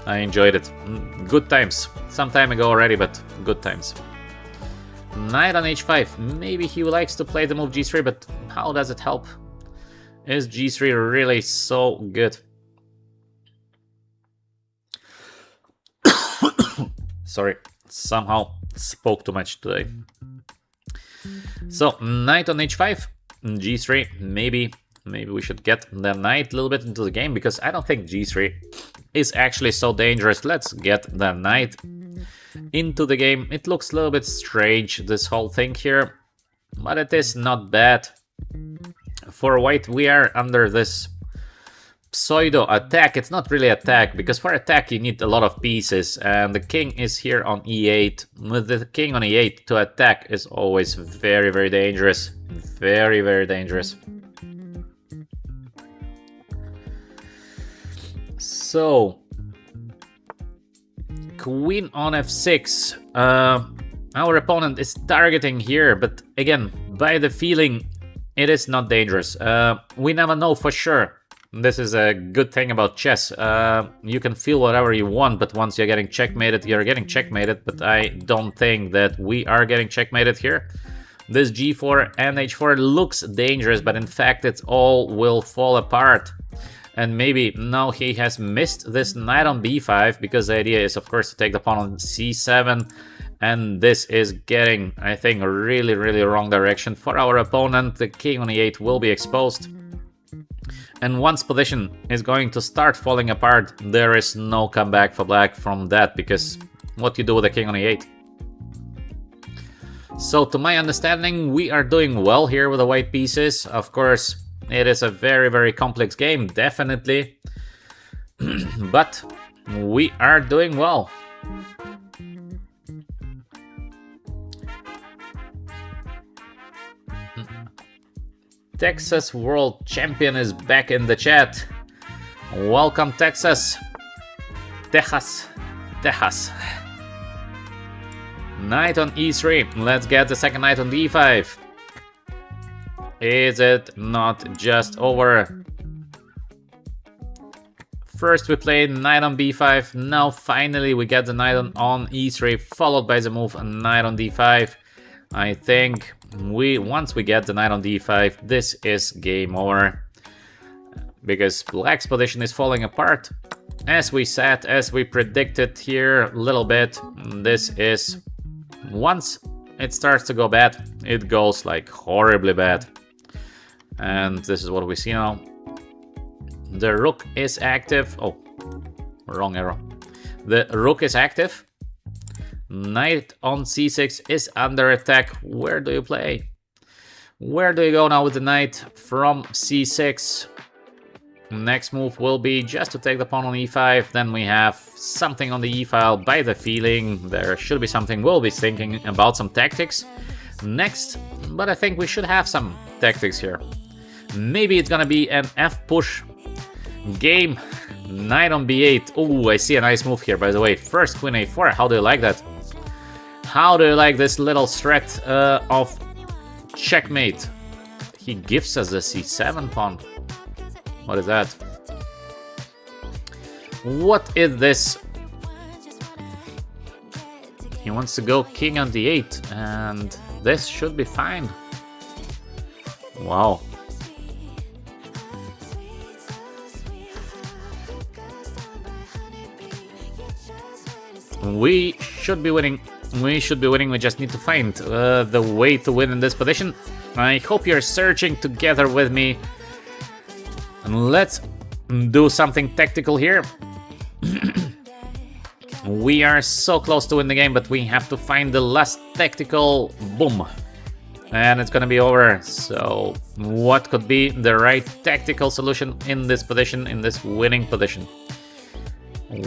I enjoyed it. Good times. Some time ago already, but good times. Knight on h5. Maybe he likes to play the move g3, but how does it help? Is g3 really so good? Sorry, somehow spoke too much today. So knight on h5, g3. Maybe we should get the knight a little bit into the game, because I don't think g3 is actually so dangerous. Let's get the knight into the game. It looks a little bit strange, this whole thing here, but it is not bad. For white, we are under this pseudo attack. It's not really attack, because for attack you need a lot of pieces, and the king is here on e8. With the king on e8, to attack is always very dangerous. Very dangerous. So queen on f6. Our opponent is targeting here, but again, by the feeling, it is not dangerous. We never know for sure. This is a good thing about chess. You can feel whatever you want, but once you're getting checkmated, you're getting checkmated. But I don't think that we are getting checkmated here. This g4 and h4 looks dangerous, but in fact it all will fall apart. And maybe now he has missed this knight on b5, because the idea is, of course, to take the pawn on c7. And this is getting, I think, a really wrong direction for our opponent. The king on e8 will be exposed. And once position is going to start falling apart, there is no comeback for black from that, because what you do with the king on e8. So to my understanding, we are doing well here with the white pieces. Of course, it is a very complex game, definitely. But we are doing well. Texas World Champion is back in the chat. Welcome, Texas. Texas. Knight on e3. Let's get the second knight on d5. Is it not just over? First we played knight on b5. Now finally we get the knight on e3, followed by the move knight on d5. I think once we get the knight on d5, this is game over, because black's position is falling apart. As we said, as we predicted here a little bit, this is, once it starts to go bad, it goes like horribly bad. And this is what we see now. The rook is active. Oh, wrong arrow. The rook is active. Knight on c6 is under attack. Where do you play? Where do you go now with the knight from c6? Next move will be just to take the pawn on e5. Then we have something on the e file. By the feeling, there should be something. We'll be thinking about some tactics next, but I think we should have some tactics here. Maybe it's gonna be an f push game. Knight on b8. Oh, I see a nice move here, by the way. First queen a4. How do you like that? How do you like this little threat of checkmate? He gives us the c7 pawn. What is that? What is this? He wants to go king on d8, and this should be fine. Wow. We should be winning. We should be winning. We just need to find the way to win in this position. I hope you're searching together with me. And let's do something tactical here. We are so close to win the game, but we have to find the last tactical boom. And it's gonna be over. So what could be the right tactical solution in this position, in this winning position?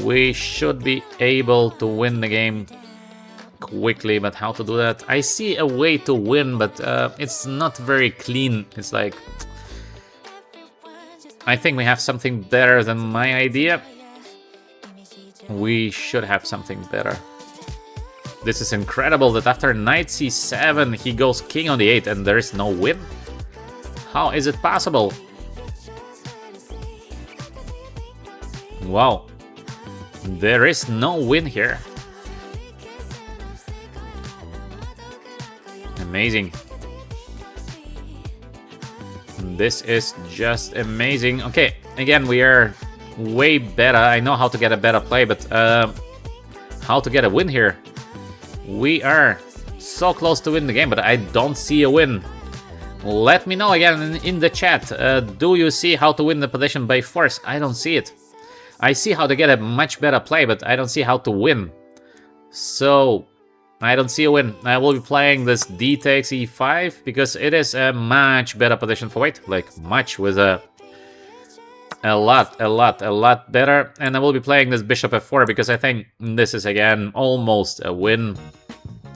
We should be able to win the game quickly, but how to do that? I see a way to win, but it's not very clean. It's like, I think we have something better than my idea. We should have something better. This is incredible that after knight c7 he goes king on d8 and there is no win. How is it possible? Wow. There is no win here. Amazing. This is just amazing. Okay, again, we are way better. I know how to get a better play, but how to get a win here? We are so close to win the game, but I don't see a win. Let me know again in the chat. Do you see how to win the position by force? I don't see it. I see how to get a much better play, but I don't see how to win. So, I don't see a win. I will be playing this d takes e5 because it is a much better position for white. Like, much with a lot better. And I will be playing this bishop f4 because I think this is, again, almost a win.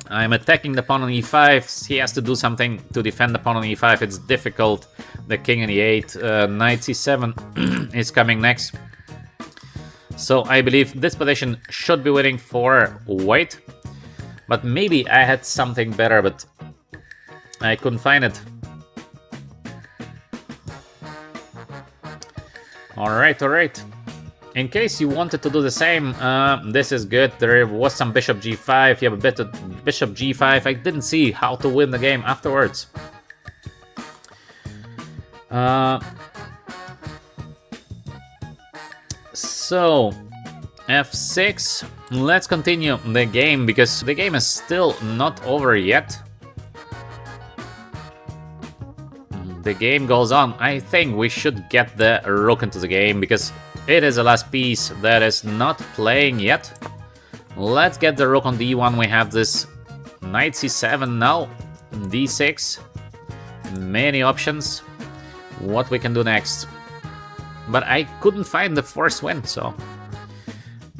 I'm attacking the pawn on e5. He has to do something to defend the pawn on e5. It's difficult. The king on e8. Knight c7 is coming next. So I believe this position should be winning for white. But maybe I had something better, but I couldn't find it. Alright. In case you wanted to do the same, this is good. There was some bishop g5. You have a bit of bishop g5. I didn't see how to win the game afterwards. So, f6. Let's continue the game, because the game is still not over yet. The game goes on. I think we should get the rook into the game, because it is the last piece that is not playing yet. Let's get the rook on d1. We have this knight c7 now, d6. Many options. What we can do next. But I couldn't find the forced win, so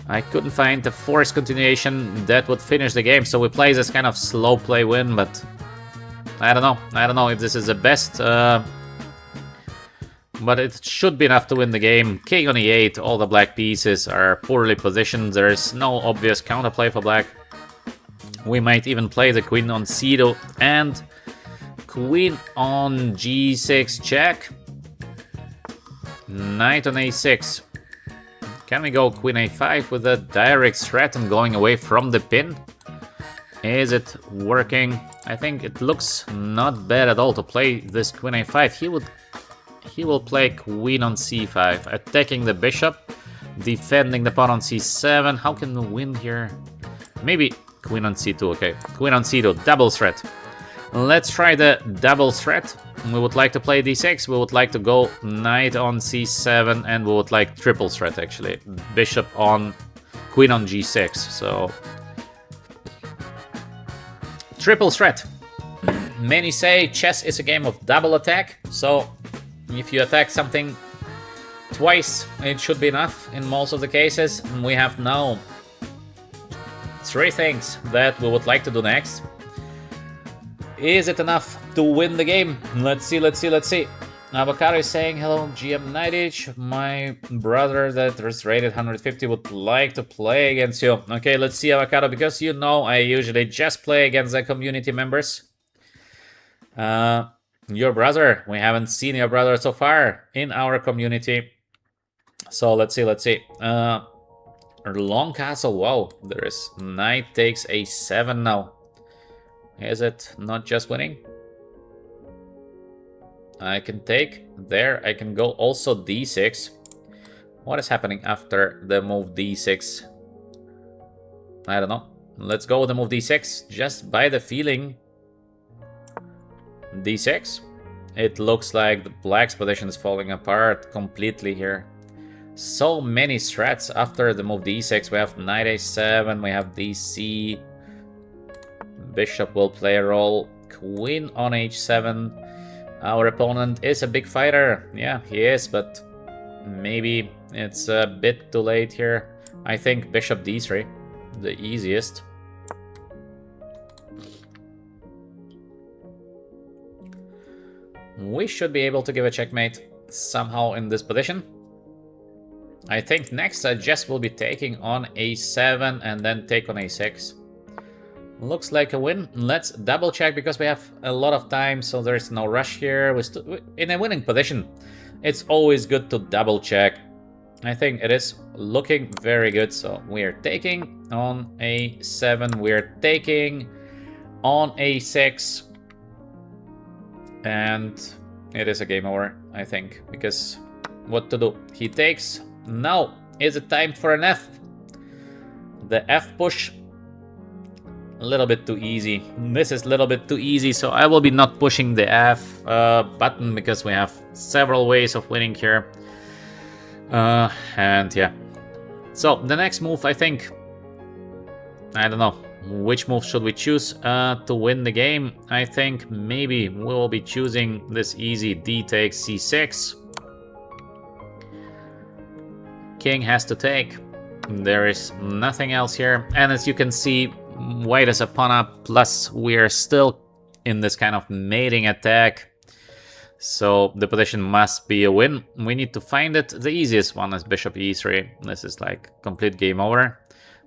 I couldn't find the forced continuation that would finish the game. So we play this kind of slow play win, but I don't know. I don't know if this is the best, but it should be enough to win the game. King on e8, all the black pieces are poorly positioned. There is no obvious counterplay for black. We might even play the queen on c2 and queen on g6 check. Knight on a6. Can we go queen a5 with a direct threat and going away from the pin? Is it working? I think it looks not bad at all to play this queen a5. He will play queen on c5, attacking the bishop, defending the pawn on c7. How can we win here? Maybe queen on c2. Okay, queen on c2, double threat. Let's try the double threat. We would like to play d6, we would like to go knight on c7, and we would like triple threat, actually. Bishop on queen on g6, so triple threat. Many say chess is a game of double attack, so if you attack something twice, it should be enough in most of the cases. We have now 3 things that we would like to do next. Is it enough to win the game? Let's see. Avocado is saying, hello, GM Naiditsch. My brother that is rated 150 would like to play against you. Okay, let's see, Avocado, because you know I usually just play against the community members. Your brother, we haven't seen your brother so far in our community. So let's see. long castle. Wow, there is knight takes a7 now. Is it not just winning? I can take there. I can go also d6. What is happening after the move d6? I don't know. Let's go with the move d6. Just by the feeling. d6. It looks like the black's position is falling apart completely here. So many threats after the move d6. We have knight a7. We have dc. Bishop will play a role. Queen on h7. Our opponent is a big fighter. Yeah, he is, but maybe it's a bit too late here. I think bishop d3, the easiest. We should be able to give a checkmate somehow in this position. I think next I just will be taking on a7 and then take on a6. Looks like a win. Let's double check because we have a lot of time, so there's no rush here. We're in a winning position. It's always good to double check. I think it is looking very good. So we are taking on a7. We're taking on a6. And it is a game over, I think, because what to do? He takes. Now is it time for an F? The F push. A little bit too easy. This is a little bit too easy, so I will be not pushing the F button because we have several ways of winning here. And yeah. So the next move, I think, I don't know which move should we choose to win the game. I think maybe we will be choosing this easy d takes c6. King has to take. There is nothing else here, and as you can see, white is a pawn up, plus we are still in this kind of mating attack. So the position must be a win. We need to find it. The easiest one is bishop e3. This is like complete game over.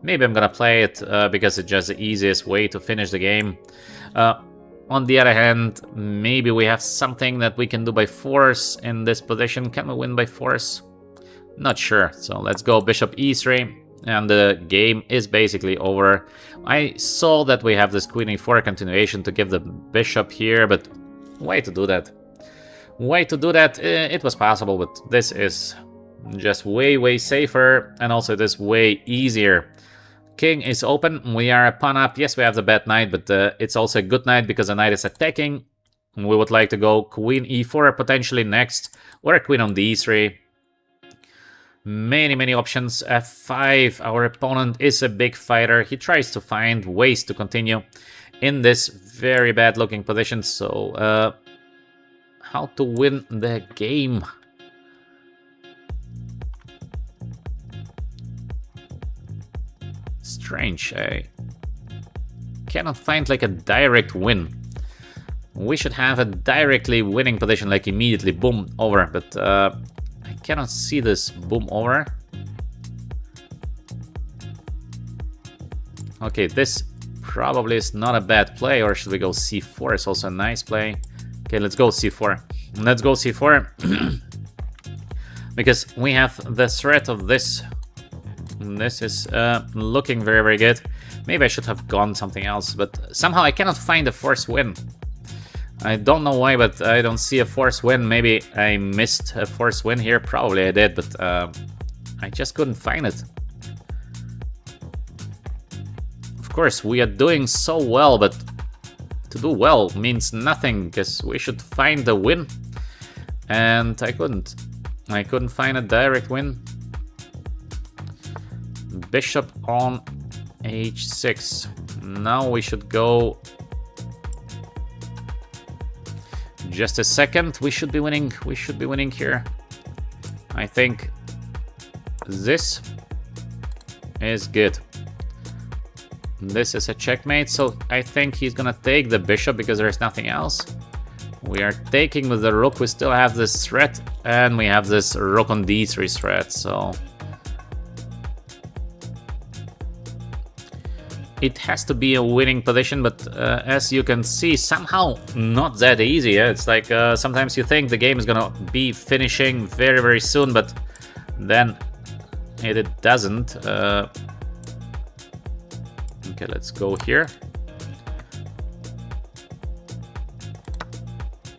Maybe I'm gonna play it because it's just the easiest way to finish the game. On the other hand, maybe we have something that we can do by force in this position. Can we win by force? Not sure. So let's go bishop e3. And the game is basically over. I saw that we have this queen e4 continuation to give the bishop here, but why to do that? Why to do that? It was possible, but this is just way safer, and also this way easier. King is open. We are a pawn up. Yes, we have the bad knight, but it's also a good knight because the knight is attacking. We would like to go queen e4 potentially next, or a queen on d3. Many options. f5. Our opponent is a big fighter. He tries to find ways to continue in this very bad looking position. So how to win the game? Strange. I cannot find like a direct win. We should have a directly winning position, like immediately boom over, but I cannot see this boom over. Okay, this probably is not a bad play, or should we go c4? It's also a nice play. Okay, let's go c4. Let's go c4. Because we have the threat of this. This is looking very good. Maybe I should have gone something else, but somehow I cannot find a forced win. I don't know why, but I don't see a forced win. Maybe I missed a forced win here. Probably I did, but I just couldn't find it. Of course, we are doing so well, but to do well means nothing, because we should find the win. And I couldn't. I couldn't find a direct win. Bishop on h6. Now we should go. Just a second. We should be winning. We should be winning here. I think this is good. This is a checkmate, so I think he's gonna take the bishop because there's nothing else. We are taking with the rook. We still have this threat, and we have this rook on d3 threat, so it has to be a winning position, but as you can see, somehow not that easy. Yeah? It's like sometimes you think the game is gonna be finishing very soon, but then it doesn't. Okay, let's go here.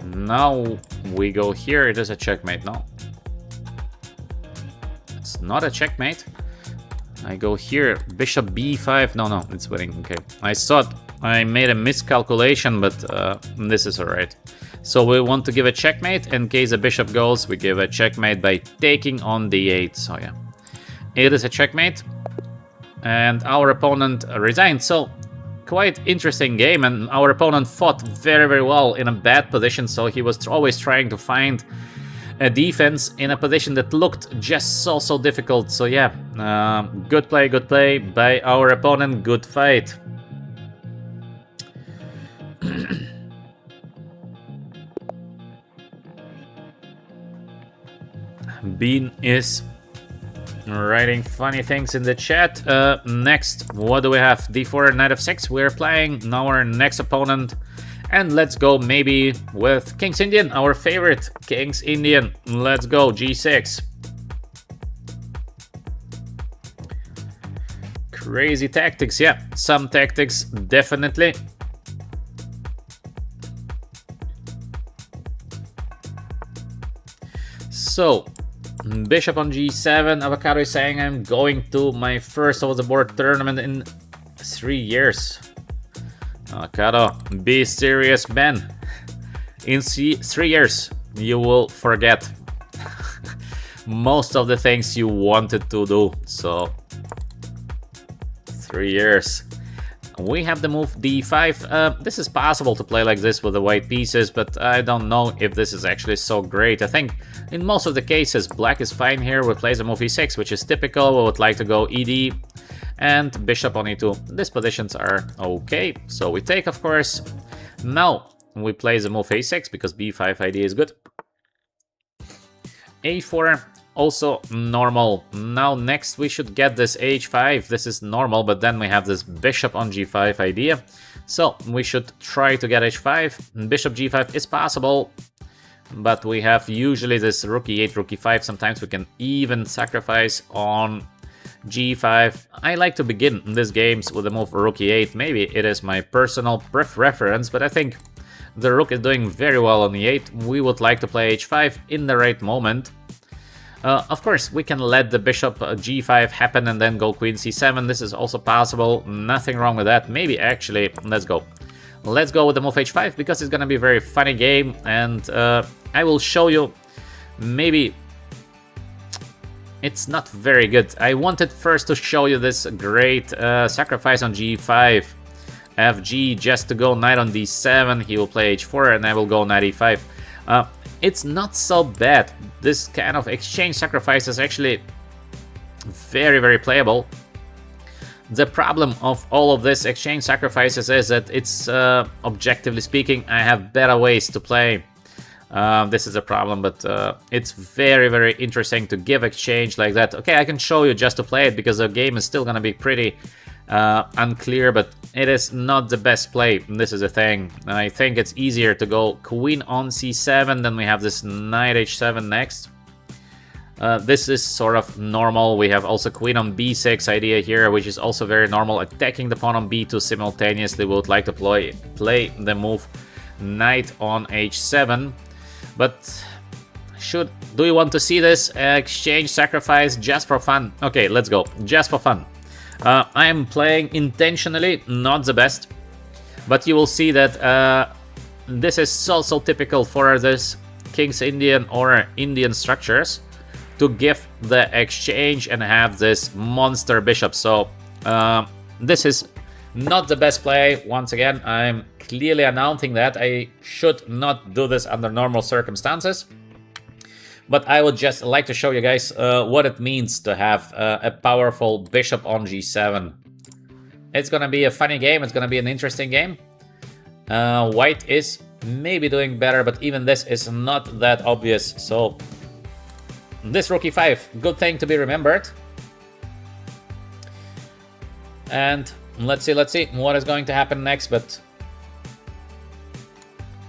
Now we go here. It is a checkmate. No, it's not a checkmate. I go here. Bishop b5. No, it's winning. Okay, I thought I made a miscalculation, but this is alright. So we want to give a checkmate. In case the bishop goes, we give a checkmate by taking on d8. So yeah, it is a checkmate. And our opponent resigned. So quite interesting game, and our opponent fought very, very well in a bad position. So he was always trying to find a defense in a position that looked just so difficult. So yeah, good play by our opponent. Good fight. Bean is writing funny things in the chat. Next, what do we have? d4, knight f6. We're playing our next opponent. And let's go maybe with King's Indian, our favorite King's Indian. Let's go, g6. Crazy tactics, yeah. Some tactics, definitely. So, bishop on g7. Avocado is saying I'm going to my first over the board tournament in 3 years. Avocado, be serious, man. In 3 years, you will forget most of the things you wanted to do. So, 3 years. We have the move d5. This is possible to play like this with the white pieces, but I don't know if this is actually so great. I think in most of the cases, black is fine here. We play the move e6, which is typical. We would like to go ed and bishop on e2. These positions are okay, so we take, of course. Now we play the move a6 because b5 idea is good. a4. Also normal. Now next we should get this h5. This is normal, but then we have this bishop on g5 idea. So we should try to get h5. Bishop g5 is possible, but we have usually this rook e8, rook e5. Sometimes we can even sacrifice on g5. I like to begin these games with the move rook e8. Maybe it is my personal preference, but I think the rook is doing very well on e8. We would like to play h5 in the right moment. Of course, we can let the bishop g5 happen and then go queen c7. This is also possible. Nothing wrong with that. Maybe actually, let's go. Let's go with the move h5 because it's going to be a very funny game. And I will show you. Maybe it's not very good. I wanted first to show you this great sacrifice on g5. fg just to go knight on d7. He will play h4 and I will go knight e5. It's not so bad. This kind of exchange sacrifice is actually very playable. The problem of all of this exchange sacrifices is that it's, objectively speaking, I have better ways to play. This is a problem, but it's very interesting to give exchange like that. Okay, I can show you just to play it because the game is still gonna be pretty unclear, but it is not the best play. This is the thing. I think it's easier to go queen on c7, then we have this knight h7 next. This is sort of normal. We have also queen on b6 idea here, which is also very normal. Attacking the pawn on b2 simultaneously. We would like to play the move knight on h7, but do you want to see this exchange sacrifice just for fun? Okay, let's go. Just for fun. I am playing intentionally not the best, but you will see that this is so typical for this King's Indian or Indian structures to give the exchange and have this monster bishop. So this is not the best play. Once again, I'm clearly announcing that I should not do this under normal circumstances. But I would just like to show you guys what it means to have a powerful bishop on g7. It's gonna be a funny game. It's gonna be an interesting game. White is maybe doing better, but even this is not that obvious. So this rook e5, good thing to be remembered. And let's see what is going to happen next. But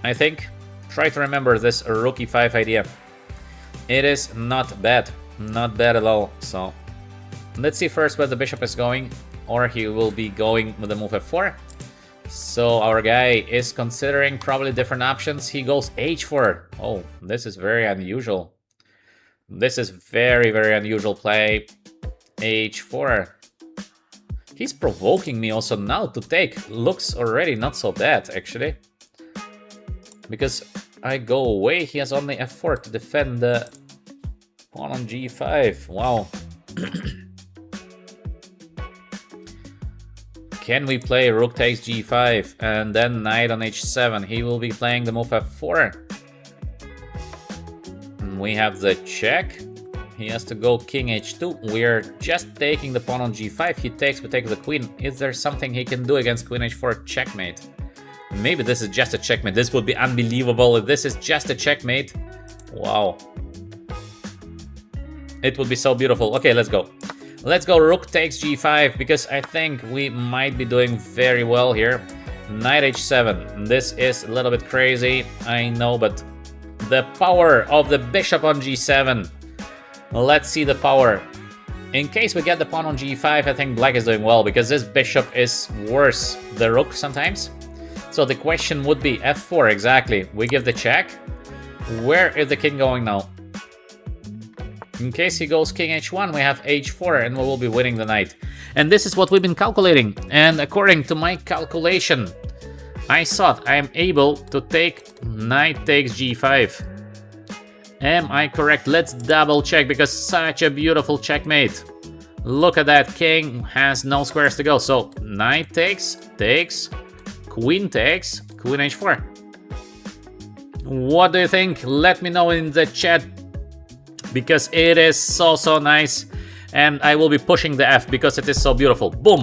I think try to remember this rook e5 idea. It is not bad at all. So Let's see first where the bishop is going, or he will be going with the move f4. So our guy is considering probably different options. He goes h4. Oh, this is very unusual. This is very, very unusual play. h4. He's provoking me also now to take. Looks already not so bad, actually. Because I go away, he has only f4 to defend the pawn on g5. Wow. Can we play rook takes g5 and then knight on h7? He will be playing the move f4. We have the check. He has to go king h2. We're just taking the pawn on g5. He takes, we take the queen. Is there something he can do against queen h4? Checkmate. Maybe this is just a checkmate. This would be unbelievable if this is just a checkmate. Wow. It would be so beautiful. Okay, let's go. Let's go rook takes g5, because I think we might be doing very well here. Knight h7. This is a little bit crazy, I know, but the power of the bishop on g7. Let's see the power. In case we get the pawn on g5, I think black is doing well, because this bishop is worse the rook sometimes. So the question would be f4, exactly. We give the check. Where is the king going now? In case he goes king h1, we have h4 and we will be winning the knight. And this is what we've been calculating. And according to my calculation, I thought I am able to take knight takes g5. Am I correct? Let's double check, because such a beautiful checkmate. Look at that, king has no squares to go. So knight takes, queen h4. What do you think? Let me know in the chat, because it is so nice, and I will be pushing the F because it is so beautiful. Boom!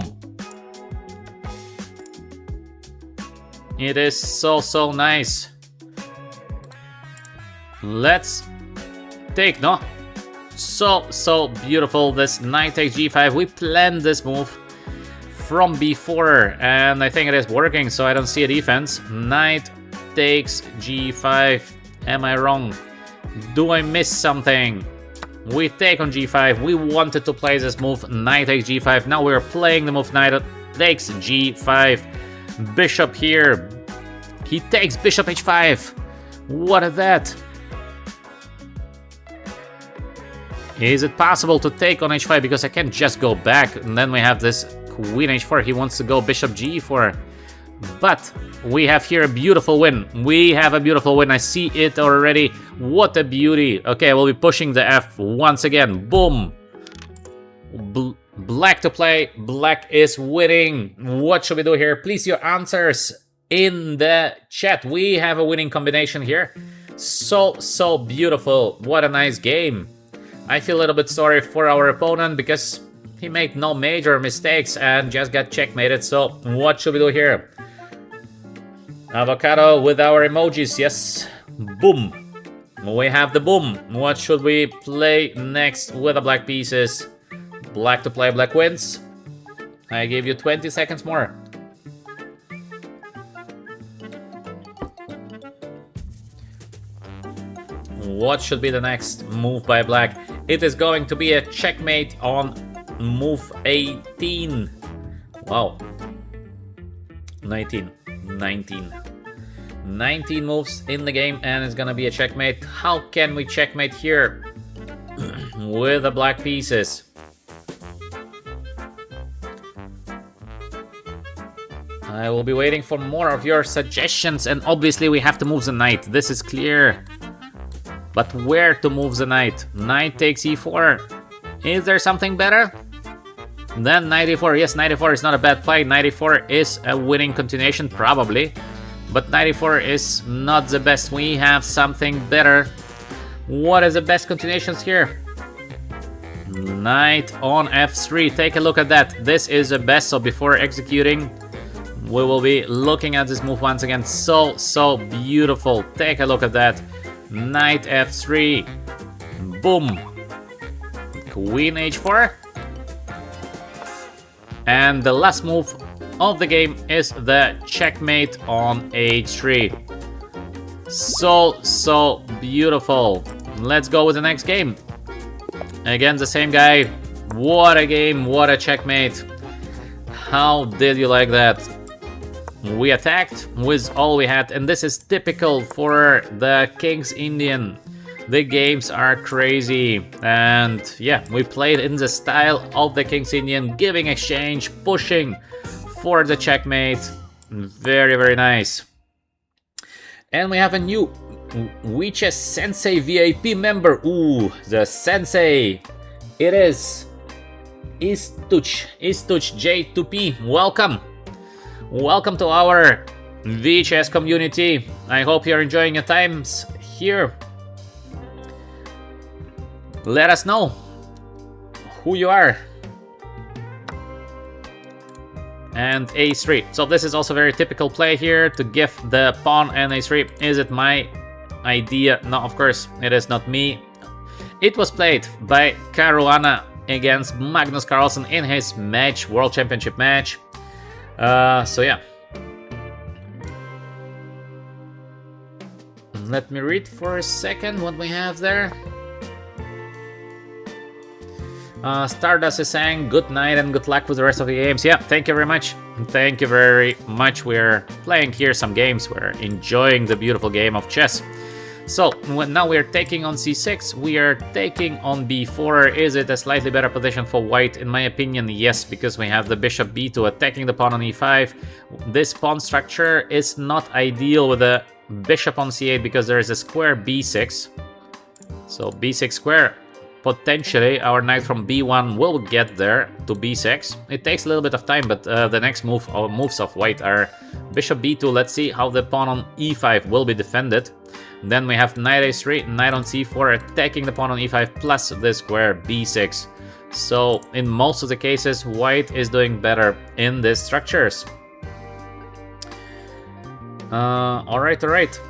It is so nice. Let's take, no? So beautiful, this knight takes g5. We planned this move from before, and I think it is working, so I don't see a defense. Knight takes g5. Am I wrong? Do I miss something? We take on g5. We wanted to play this move, knight takes g5. Now we're playing the move knight takes g5. Bishop here. He takes bishop h5. What is that? Is it possible to take on h5? Because I can't just go back. And then we have this queen h4. He wants to go bishop g4. But we have here a beautiful win. We have a beautiful win. I see it already. What a beauty. Okay, we'll be pushing the F once again. Boom. Black to play. Black is winning. What should we do here? Please, your answers in the chat. We have a winning combination here. So beautiful. What a nice game. I feel a little bit sorry for our opponent, because he made no major mistakes and just got checkmated. So what should we do here? Avocado with our emojis, yes. Boom. We have the boom. What should we play next with the black pieces? Black to play, black wins. I give you 20 seconds more. What should be the next move by black? It is going to be a checkmate on move 18. Wow. 19 moves in the game, and it's gonna be a checkmate. How can we checkmate here with the black pieces? I will be waiting for more of your suggestions, and obviously we have to move the knight. This is clear. But where to move the knight? Knight takes e4. Is there something better? Then knight e4. Yes, knight e4 is not a bad play. Knight e4 is a winning continuation, probably. But knight e4 is not the best. We have something better. What is the best continuations here? Knight on f3. Take a look at that. This is the best. So before executing, we will be looking at this move once again. So beautiful. Take a look at that. Knight f3. Boom. Queen h4. And the last move of the game is the checkmate on h3. So beautiful. Let's go with the next game. Again, the same guy. What a game, what a checkmate. How did you like that? We attacked with all we had, and this is typical for the King's Indian. The games are crazy, and yeah, we played in the style of the King's Indian, giving exchange, pushing for the checkmate. Very, very nice. And we have a new Witches Sensei VIP member. Ooh, the Sensei. It is Istuch J2P. Welcome. Welcome to our VHS community. I hope you're enjoying your times here. Let us know who you are. And a3. So this is also very typical play here, to give the pawn and a3. Is it my idea? No, of course, it is not me. It was played by Caruana against Magnus Carlsen in his match, World Championship match. So yeah. Let me read for a second what we have there. Stardust is saying good night and good luck with the rest of the games. Yeah, thank you very much. Thank you very much. We're playing here some games. We're enjoying the beautiful game of chess. So now we're taking on c6. We are taking on b4. Is it a slightly better position for white? In my opinion, yes, because we have the bishop b2 attacking the pawn on e5. This pawn structure is not ideal with the bishop on c8 because there is a square b6. So b6 square. Potentially, our knight from b1 will get there to b6. It takes a little bit of time, but the next move or moves of white are bishop b2. Let's see how the pawn on e5 will be defended. Then we have knight a3, knight on c4, attacking the pawn on e5 plus the square b6. So in most of the cases, white is doing better in these structures. All right.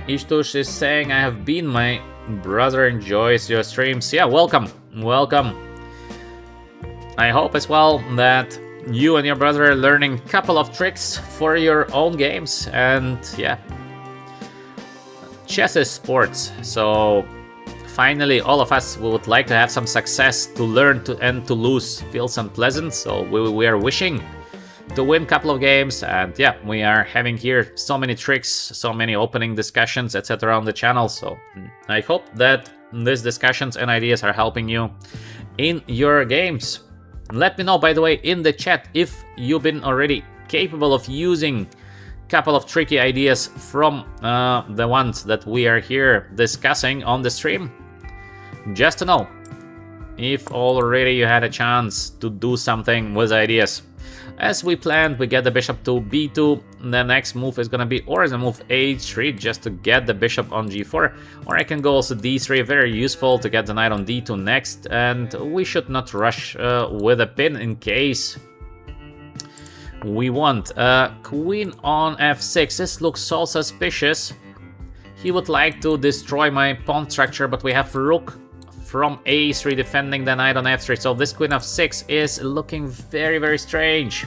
Ishtush is saying, I have been, my brother enjoys your streams. Yeah, welcome. I hope as well that you and your brother are learning a couple of tricks for your own games. And yeah, chess is sports. So finally, all of us would like to have some success. To learn and to lose feels unpleasant. So we are wishing to win a couple of games, and yeah, we are having here so many tricks, so many opening discussions, etc. on the channel. So I hope that these discussions and ideas are helping you in your games. Let me know, by the way, in the chat if you've been already capable of using a couple of tricky ideas from the ones that we are here discussing on the stream. Just to know if already you had a chance to do something with ideas. As we planned, we get the bishop to b2. The next move is gonna be, or is a move h3, just to get the bishop on g4. Or I can go also d3, very useful to get the knight on d2 next. And we should not rush with a pin in case we want. Queen on f6, this looks so suspicious. He would like to destroy my pawn structure, but we have rook from a3 defending the knight on f3. So this queen of 6 is looking very, very strange.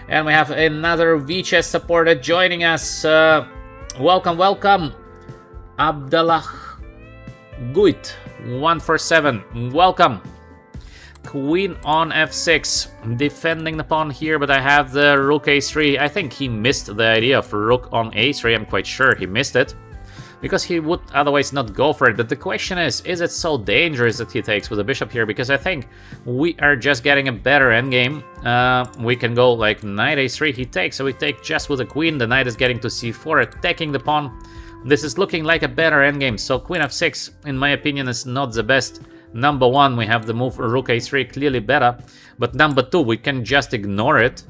And we have another VChess supporter joining us. Welcome. Abdallah Guit 147. Welcome. Queen on f6, defending the pawn here, but I have the rook a3. I think he missed the idea of rook on a3. I'm quite sure he missed it, because he would otherwise not go for it. But the question is it so dangerous that he takes with the bishop here? Because I think we are just getting a better endgame. We can go like knight a3, he takes, so we take just with the queen. The knight is getting to c4, attacking the pawn. This is looking like a better endgame. So queen f6, in my opinion, is not the best. Number one, we have the move rook a3, clearly better. But number two, we can just ignore it.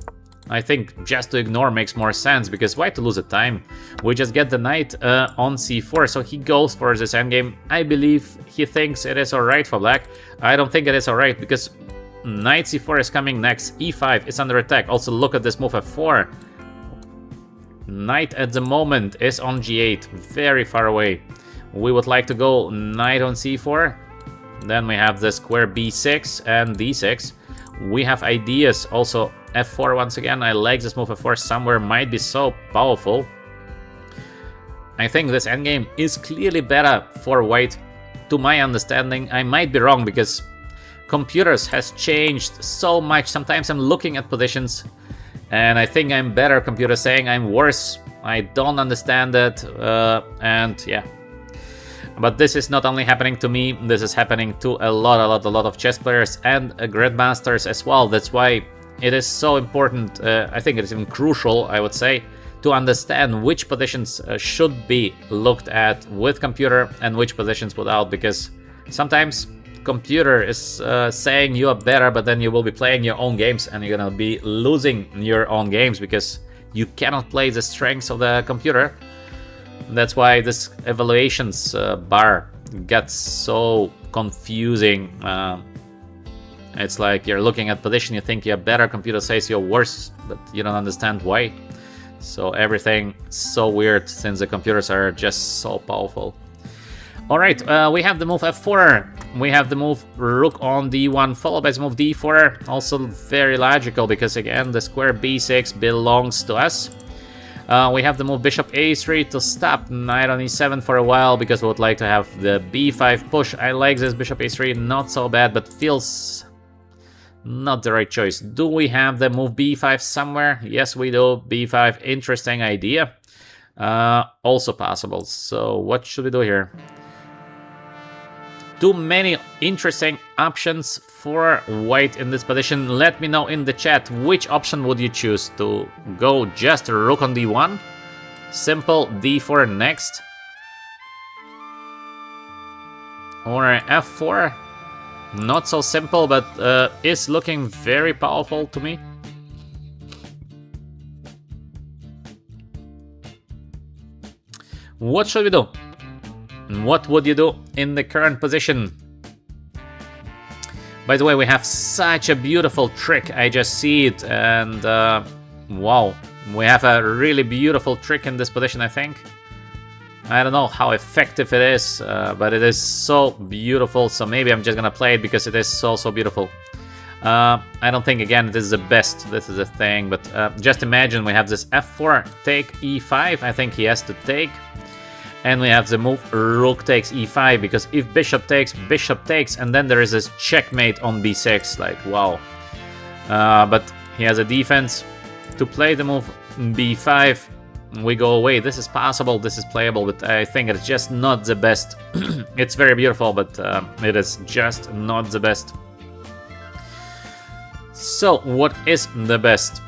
I think just to ignore makes more sense, because why to lose the time? We just get the knight on c4, so he goes for this endgame. I believe he thinks it is alright for black. I don't think it is alright, because knight c4 is coming next. e5 is under attack. Also look at this move f4. Knight at the moment is on g8, very far away. We would like to go knight on c4. Then we have the square b6 and d6. We have ideas also. F4 once again. I like this move. F4 somewhere might be so powerful. I think this endgame is clearly better for white. To my understanding, I might be wrong because computers has changed so much. Sometimes I'm looking at positions and I think I'm better, computer saying I'm worse. I don't understand it, and yeah. But this is not only happening to me, this is happening to a lot of chess players and grandmasters as well. That's why it is so important, I think it is even crucial, I would say, to understand which positions should be looked at with computer and which positions without, because sometimes computer is saying you are better, but then you will be playing your own games and you're gonna be losing your own games because you cannot play the strengths of the computer. That's why this evaluations bar gets so confusing. It's like you're looking at position, you think you're better, computer says you're worse, but you don't understand why. So everything so weird since the computers are just so powerful. Alright, we have the move f4. We have the move rook on d1 followed by the move d4. Also very logical because again the square b6 belongs to us. We have the move bishop a3 to stop knight on e7 for a while because we would like to have the b5 push. I like this bishop a3, not so bad, but feels not the right choice. Do we have the move b5 somewhere? Yes, we do. b5, interesting idea. Also possible. So what should we do here? Too many interesting options for white in this position. Let me know in the chat which option would you choose to go. Just rook on d1, simple d4 next, or f4. Not so simple, but is looking very powerful to me. What should we do? What would you do in the current position? By the way, we have such a beautiful trick. I just see it, and wow, we have a really beautiful trick in this position, I think. I don't know how effective it is, but it is so beautiful. So maybe I'm just gonna play it because it is so beautiful. I don't think, again, this is the best. This is the thing, but just imagine we have this f4 take e5. I think he has to take. And we have the move rook takes e5, because if bishop takes, and then there is this checkmate on b6, like wow. But he has a defense to play the move b5. We go away. This is possible, this is playable, but I think it's just not the best. It's very beautiful, but it is just not the best. So what is the best?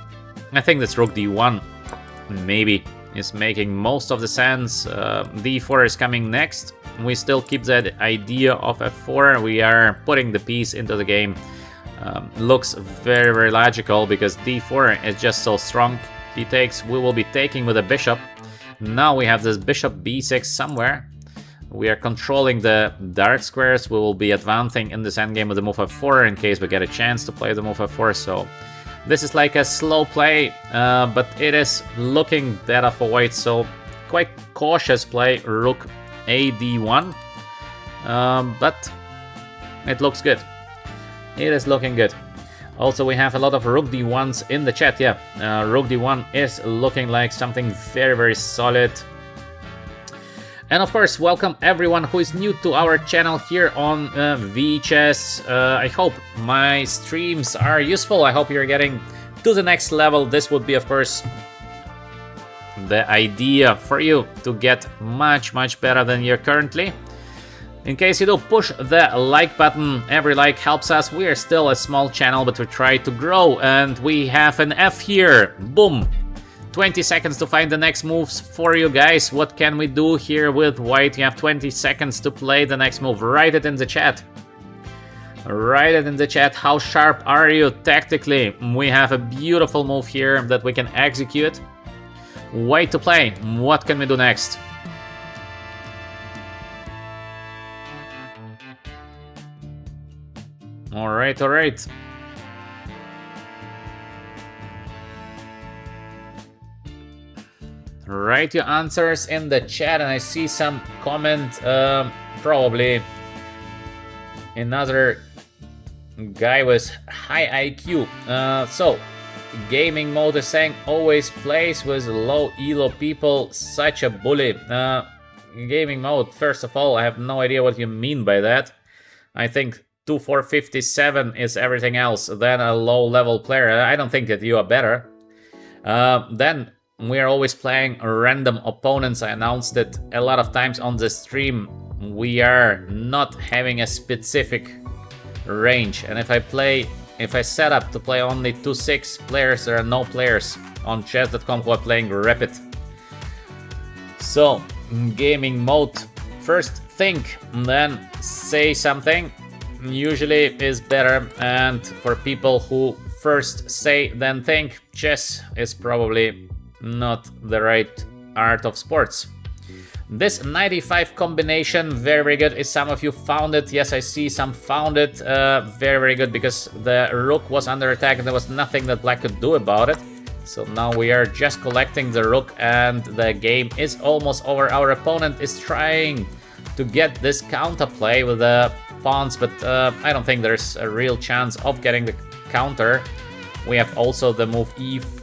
I think this rook d1 maybe is making most of the sense. d4 is coming next. We still keep that idea of f4. We are putting the piece into the game. Looks very logical because d4 is just so strong. He takes, we will be taking with a bishop. Now we have this bishop b6 somewhere. We are controlling the dark squares. We will be advancing in this endgame with the move f4 in case we get a chance to play the move f4. So this is like a slow play, but it is looking better for white. So quite cautious play, rook a d1, but it looks good. It is looking good. Also, we have a lot of rook d1s in the chat. Yeah, rook d1 is looking like something very solid. And of course, welcome everyone who is new to our channel here on VChess. I hope my streams are useful. I hope you're getting to the next level. This would be, of course, the idea for you to get much better than you're currently. In case you do, push the like button. Every like helps us. We are still a small channel, but we try to grow. And we have an F here. Boom. 20 seconds to find the next moves for you guys. What can we do here with white? You have 20 seconds to play the next move. Write it in the chat. Write it in the chat. How sharp are you tactically? We have a beautiful move here that we can execute. White to play. What can we do next? All right. Write your answers in the chat, and I see some comment, probably another guy with high IQ. So Gaming Mode is saying always plays with low elo people, such a bully. Gaming Mode, first of all, I have no idea what you mean by that. I think 2457 is everything else than a low level player. I don't think that you are better. Then we are always playing random opponents. I announced it a lot of times on the stream. We are not having a specific range, and if I set up to play only 2-6 players, there are no players on chess.com who are playing Rapid. So, Gaming Mode, first think, then say something, usually is better, and for people who first say then think, chess is probably not the right art of sports. This 95 combination, very, very good. If some of you found it, yes, I see some found it. Very, very good, because the rook was under attack and there was nothing that black could do about it. So now we are just collecting the rook and the game is almost over. Our opponent is trying to get this counterplay with the pawns, but I don't think there's a real chance of getting the counter. We have also the move e5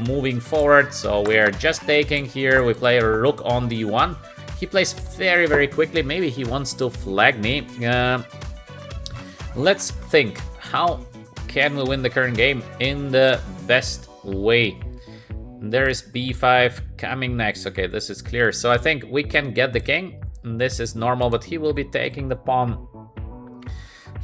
moving forward, so we are just taking here. We play rook on d1. He plays very, very quickly. Maybe he wants to flag me. Let's think, how can we win the current game in the best way? There is b5 coming next. Okay, this is clear. So I think we can get the king. This is normal, but he will be taking the pawn.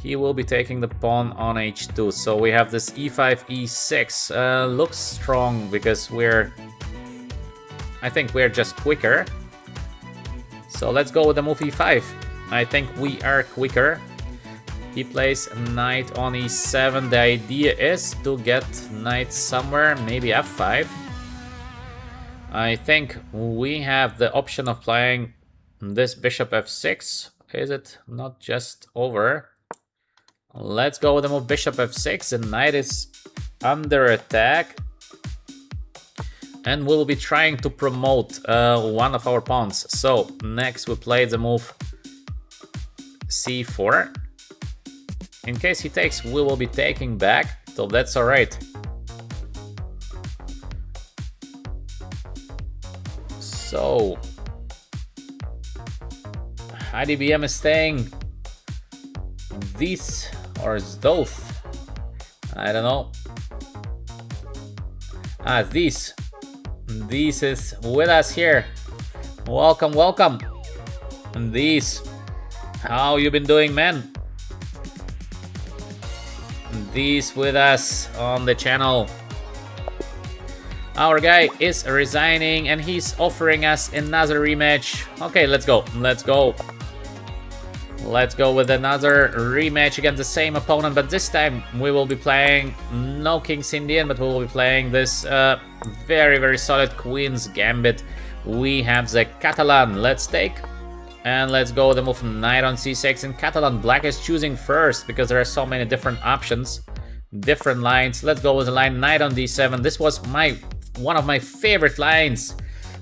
He will be taking the pawn on h2. So we have this e5, e6. Looks strong because I think we're just quicker. So let's go with the move e5. I think we are quicker. He plays knight on e7. The idea is to get knight somewhere, maybe f5. I think we have the option of playing this bishop f6. Is it not just over? Let's go with the move bishop f6. The knight is under attack. And we'll be trying to promote one of our pawns. So next we play the move c4. In case he takes, we will be taking back. So that's alright. So IDBM is saying this or Zdoth. I don't know. This is with us here. Welcome, welcome. And this, how you been doing, man? This with us on the channel. Our guy is resigning and he's offering us another rematch. Okay, let's go. Let's go. Let's go with another rematch against the same opponent, but this time we will be playing no King's Indian, but we will be playing this very, very solid Queen's Gambit. We have the Catalan. Let's take, and let's go with the move knight on c6. In Catalan, black is choosing first because there are so many different options, different lines. Let's go with the line knight on d7. This was one of my favorite lines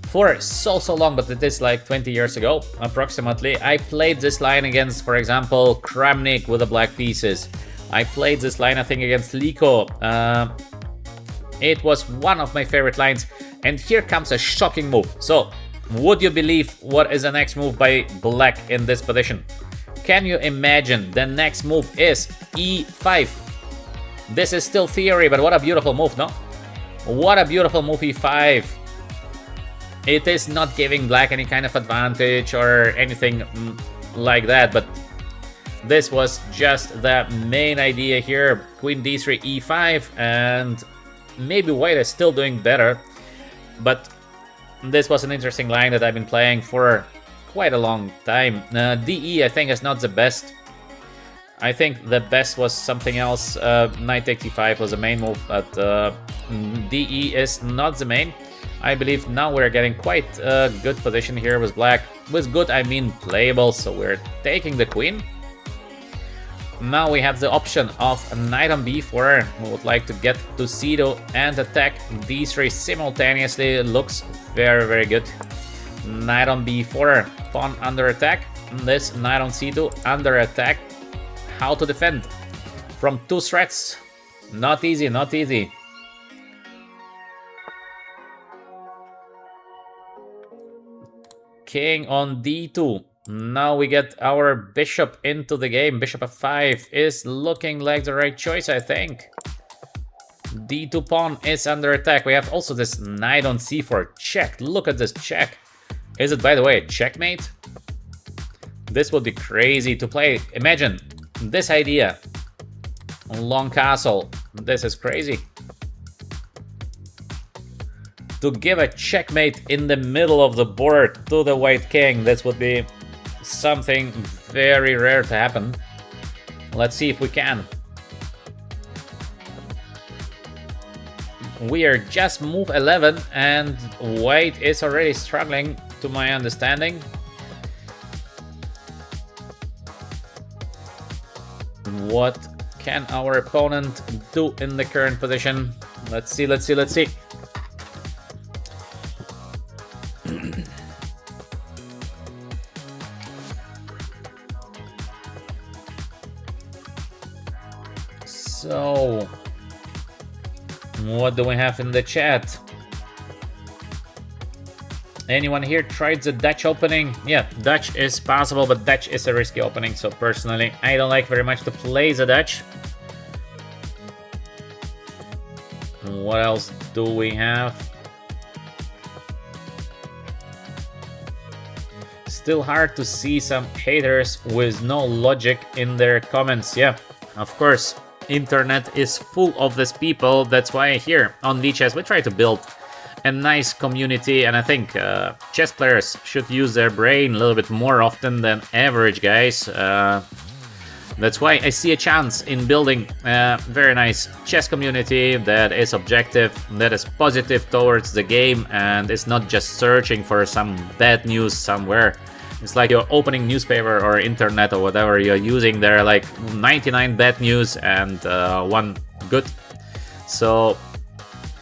for so long, but it is like 20 years ago approximately. I played this line against, for example, Kramnik with the black pieces. I played this line, I think, against Liko. It was one of my favorite lines, and here comes a shocking move. So would you believe what is the next move by black in this position? Can you imagine? The next move is e5. This is still theory, but what a beautiful move, no? What a beautiful move, e5. It is not giving black any kind of advantage or anything like that, but this was just the main idea here. Queen d3, e5, and maybe white is still doing better, but this was an interesting line that I've been playing for quite a long time. DE, I think, is not the best. I think the best was something else. Knight takes e5 was the main move, but DE is not the main. I believe now we're getting quite a good position here with black. With good, I mean playable, so we're taking the queen. Now we have the option of knight on b4. We would like to get to c2 and attack d3 simultaneously. It looks very, very good. Knight on b4, pawn under attack. This knight on c2 under attack. How to defend from two threats? Not easy, not easy. king on d2. Now we get our bishop into the game. Bishop f5 is looking like the right choice, I think. d2 pawn is under attack. We have also this knight on c4 check. Look at this check. Is it, by the way, a checkmate? This would be crazy to play. Imagine this idea. Long castle. This is crazy. To give a checkmate in the middle of the board to the white king, this would be something very rare to happen. Let's see if we can. We are just move 11 and white is already struggling, to my understanding. What can our opponent do in the current position? Let's see, let's see, let's see. So, what do we have in the chat? Anyone here tried the Dutch opening? Yeah, Dutch is possible, but Dutch is a risky opening, so personally, I don't like very much to play the Dutch. What else do we have? Still hard to see some haters with no logic in their comments. Yeah, of course. Internet is full of these people. That's why here on VChess we try to build a nice community, and I think chess players should use their brain a little bit more often than average guys. That's why I see a chance in building a very nice chess community that is objective, that is positive towards the game, and is not just searching for some bad news somewhere. It's like you're opening newspaper or internet or whatever you're using. There are like 99 bad news and 1 good. So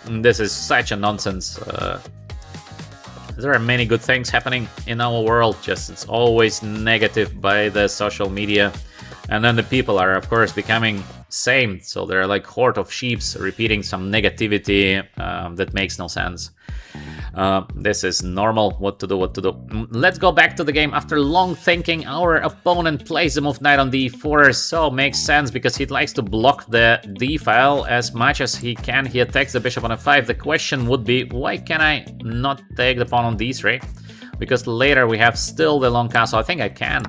this is such a nonsense. There are many good things happening in our world, just it's always negative by the social media. And then the people are, of course, becoming same. So they're like horde of sheeps repeating some negativity that makes no sense. This is normal. What to do, what to do. Let's go back to the game. After long thinking, our opponent plays the move knight on d4, so makes sense because he likes to block the d file as much as he can. He attacks the bishop on f5. The question would be, why can I not take the pawn on d3? Because later we have still the long castle. I think I can.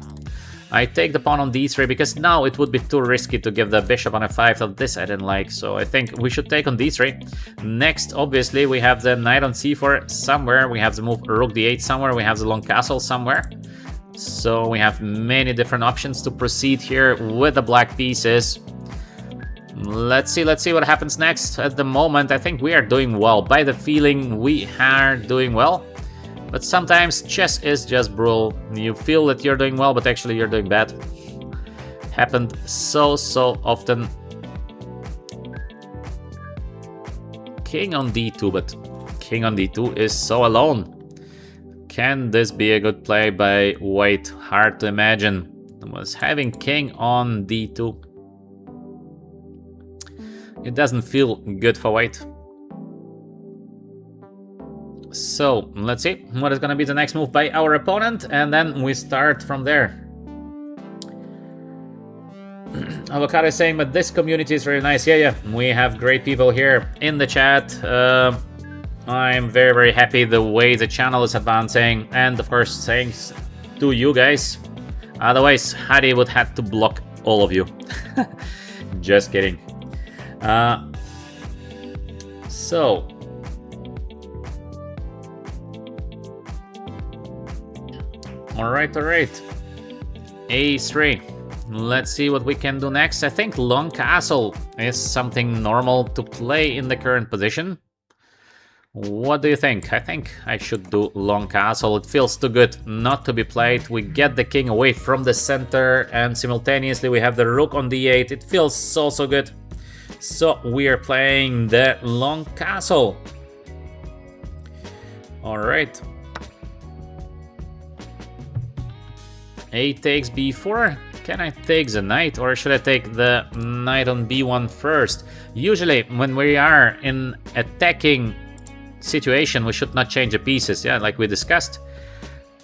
I take the pawn on d3 because now it would be too risky to give the bishop on f5. So this I didn't like, so I think we should take on d3. Next, obviously, we have the knight on c4 somewhere. We have the move rook d8 somewhere. We have the long castle somewhere. So we have many different options to proceed here with the black pieces. Let's see what happens next. At the moment, I think we are doing well. By the feeling, we are doing well. But sometimes chess is just brutal. You feel that you're doing well, but actually you're doing bad. Happened so often. King on d2, but king on d2 is so alone. Can this be a good play by white? Hard to imagine. Was having king on d2. It doesn't feel good for white. So, let's see what is going to be the next move by our opponent, and then we start from there. Avocado is saying, but this community is really nice. Yeah, we have great people here in the chat. I'm very happy the way the channel is advancing, and of course, thanks to you guys. Otherwise, Hadi would have to block all of you. Just kidding. So... Alright. A3. Let's see what we can do next. I think long castle is something normal to play in the current position. What do you think? I think I should do long castle. It feels too good not to be played. We get the king away from the center and simultaneously we have the rook on d8. It feels so good. So we are playing the long castle. Alright. A takes b4. Can I take the knight or should I take the knight on b1 first? Usually when we are in attacking situation we should not change the pieces, yeah, like we discussed.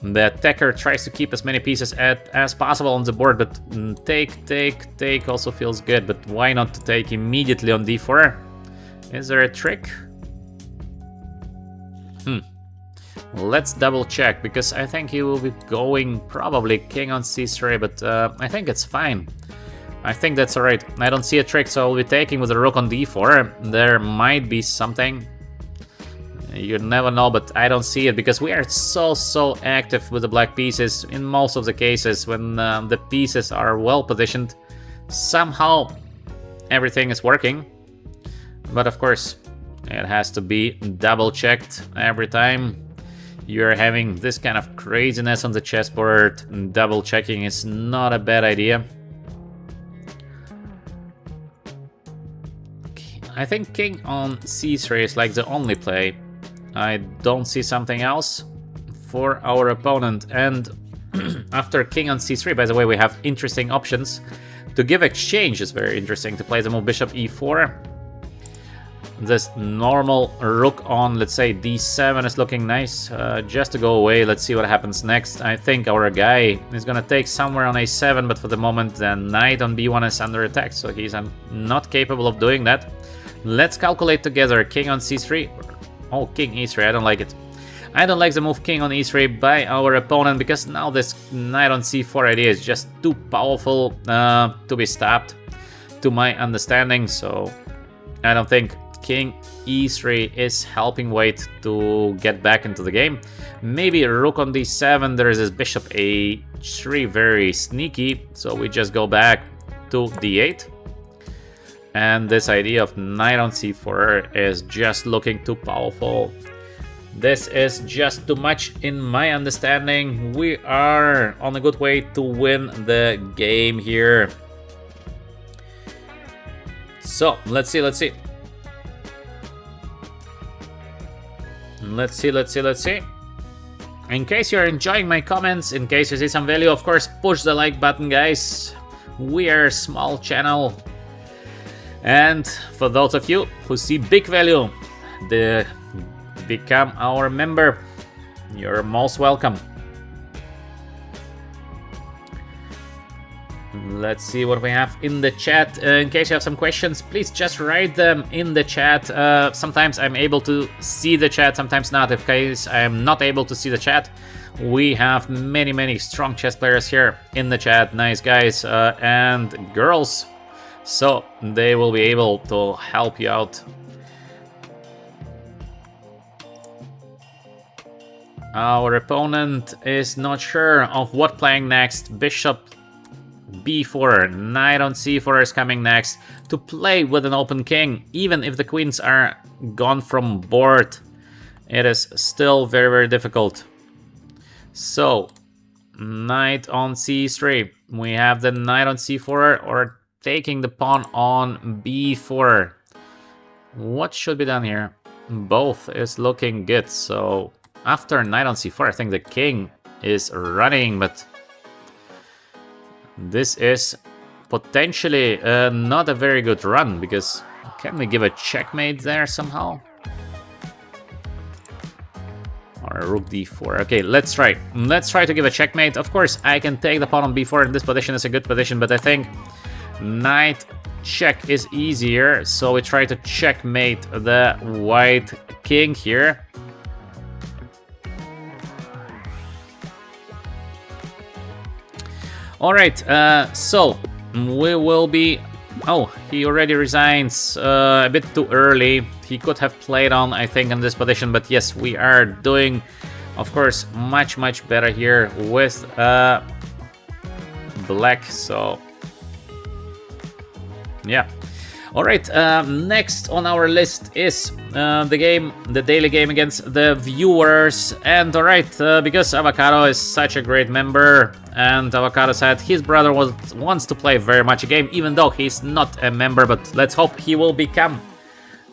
The attacker tries to keep as many pieces as possible on the board, but take also feels good. But why not to take immediately on d4? Is there a trick? Let's double check, because I think he will be going probably king on c3, but I think it's fine. I think that's alright. I don't see a trick, so I'll be taking with the rook on d4. There might be something. You never know, but I don't see it, because we are so active with the black pieces in most of the cases. When the pieces are well positioned, somehow everything is working. But of course, it has to be double checked every time you're having this kind of craziness on the chessboard. Double checking is not a bad idea. I think king on c3 is like the only play. I don't see something else for our opponent. And after king on c3, by the way, we have interesting options. To give exchange is very interesting. To play the move bishop e4. This normal rook on, let's say, d7 is looking nice. Just to go away, let's see what happens next. I think our guy is gonna take somewhere on a7, but for the moment the knight on b1 is under attack, so he's not capable of doing that. Let's calculate together. King on c3. Oh, king e3, I don't like it. I don't like the move king on e3 by our opponent, because now this knight on c4 idea is just too powerful to be stopped, to my understanding. So I don't think king e3 is helping Wade to get back into the game. Maybe rook on d7. There is this bishop a3, very sneaky, so we just go back to d8. And this idea of knight on c4 is just looking too powerful. This is just too much in my understanding. We are on a good way to win the game here. So let's see. Let's see. In case you're enjoying my comments, in case you see some value, of course, push the like button, guys. We are a small channel. And for those of you who see big value, become our member. You're most welcome. Let's see what we have in the chat. In case you have some questions, please just write them in the chat. Sometimes I'm able to see the chat, sometimes not. In case I am not able to see the chat, we have many strong chess players here in the chat. Nice guys and girls. So they will be able to help you out. Our opponent is not sure of what playing next. Bishop b4, knight on c4 is coming next. To play with an open king, even if the queens are gone from board, it is still very difficult. So, knight on c3. We have the knight on c4 or taking the pawn on b4. What should be done here? Both is looking good. So after knight on c4, I think the king is running, but this is potentially not a very good run, because can we give a checkmate there somehow? Or a rook d4. Okay, let's try. Let's try to give a checkmate. Of course, I can take the pawn on b4, and this position is a good position, but I think knight check is easier, so we try to checkmate the white king here. Alright, so we will be... Oh, he already resigns a bit too early. He could have played on, I think, in this position, but yes, we are doing, of course, much better here with black, so... Yeah. Alright, next on our list is the daily game against the viewers. And alright, because Avocado is such a great member, and Avocado said his brother wants to play very much a game, even though he's not a member, but let's hope he will become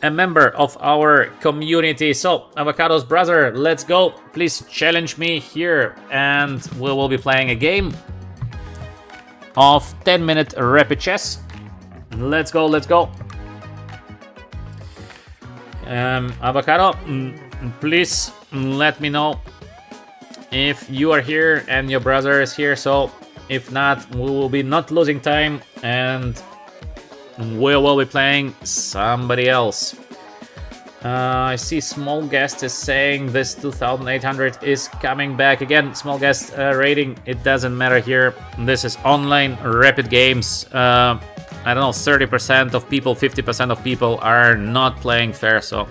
a member of our community. So, Avocado's brother, let's go. Please challenge me here, and we will be playing a game of 10-minute rapid chess. Let's go, let's go. Avocado, please let me know if you are here and your brother is here. So if not, we will be not losing time and we will be playing somebody else. I see Small Guest is saying this 2800 is coming back again. Small Guest rating, it doesn't matter here. This is online rapid games. I don't know, 30% of people, 50% of people are not playing fair, so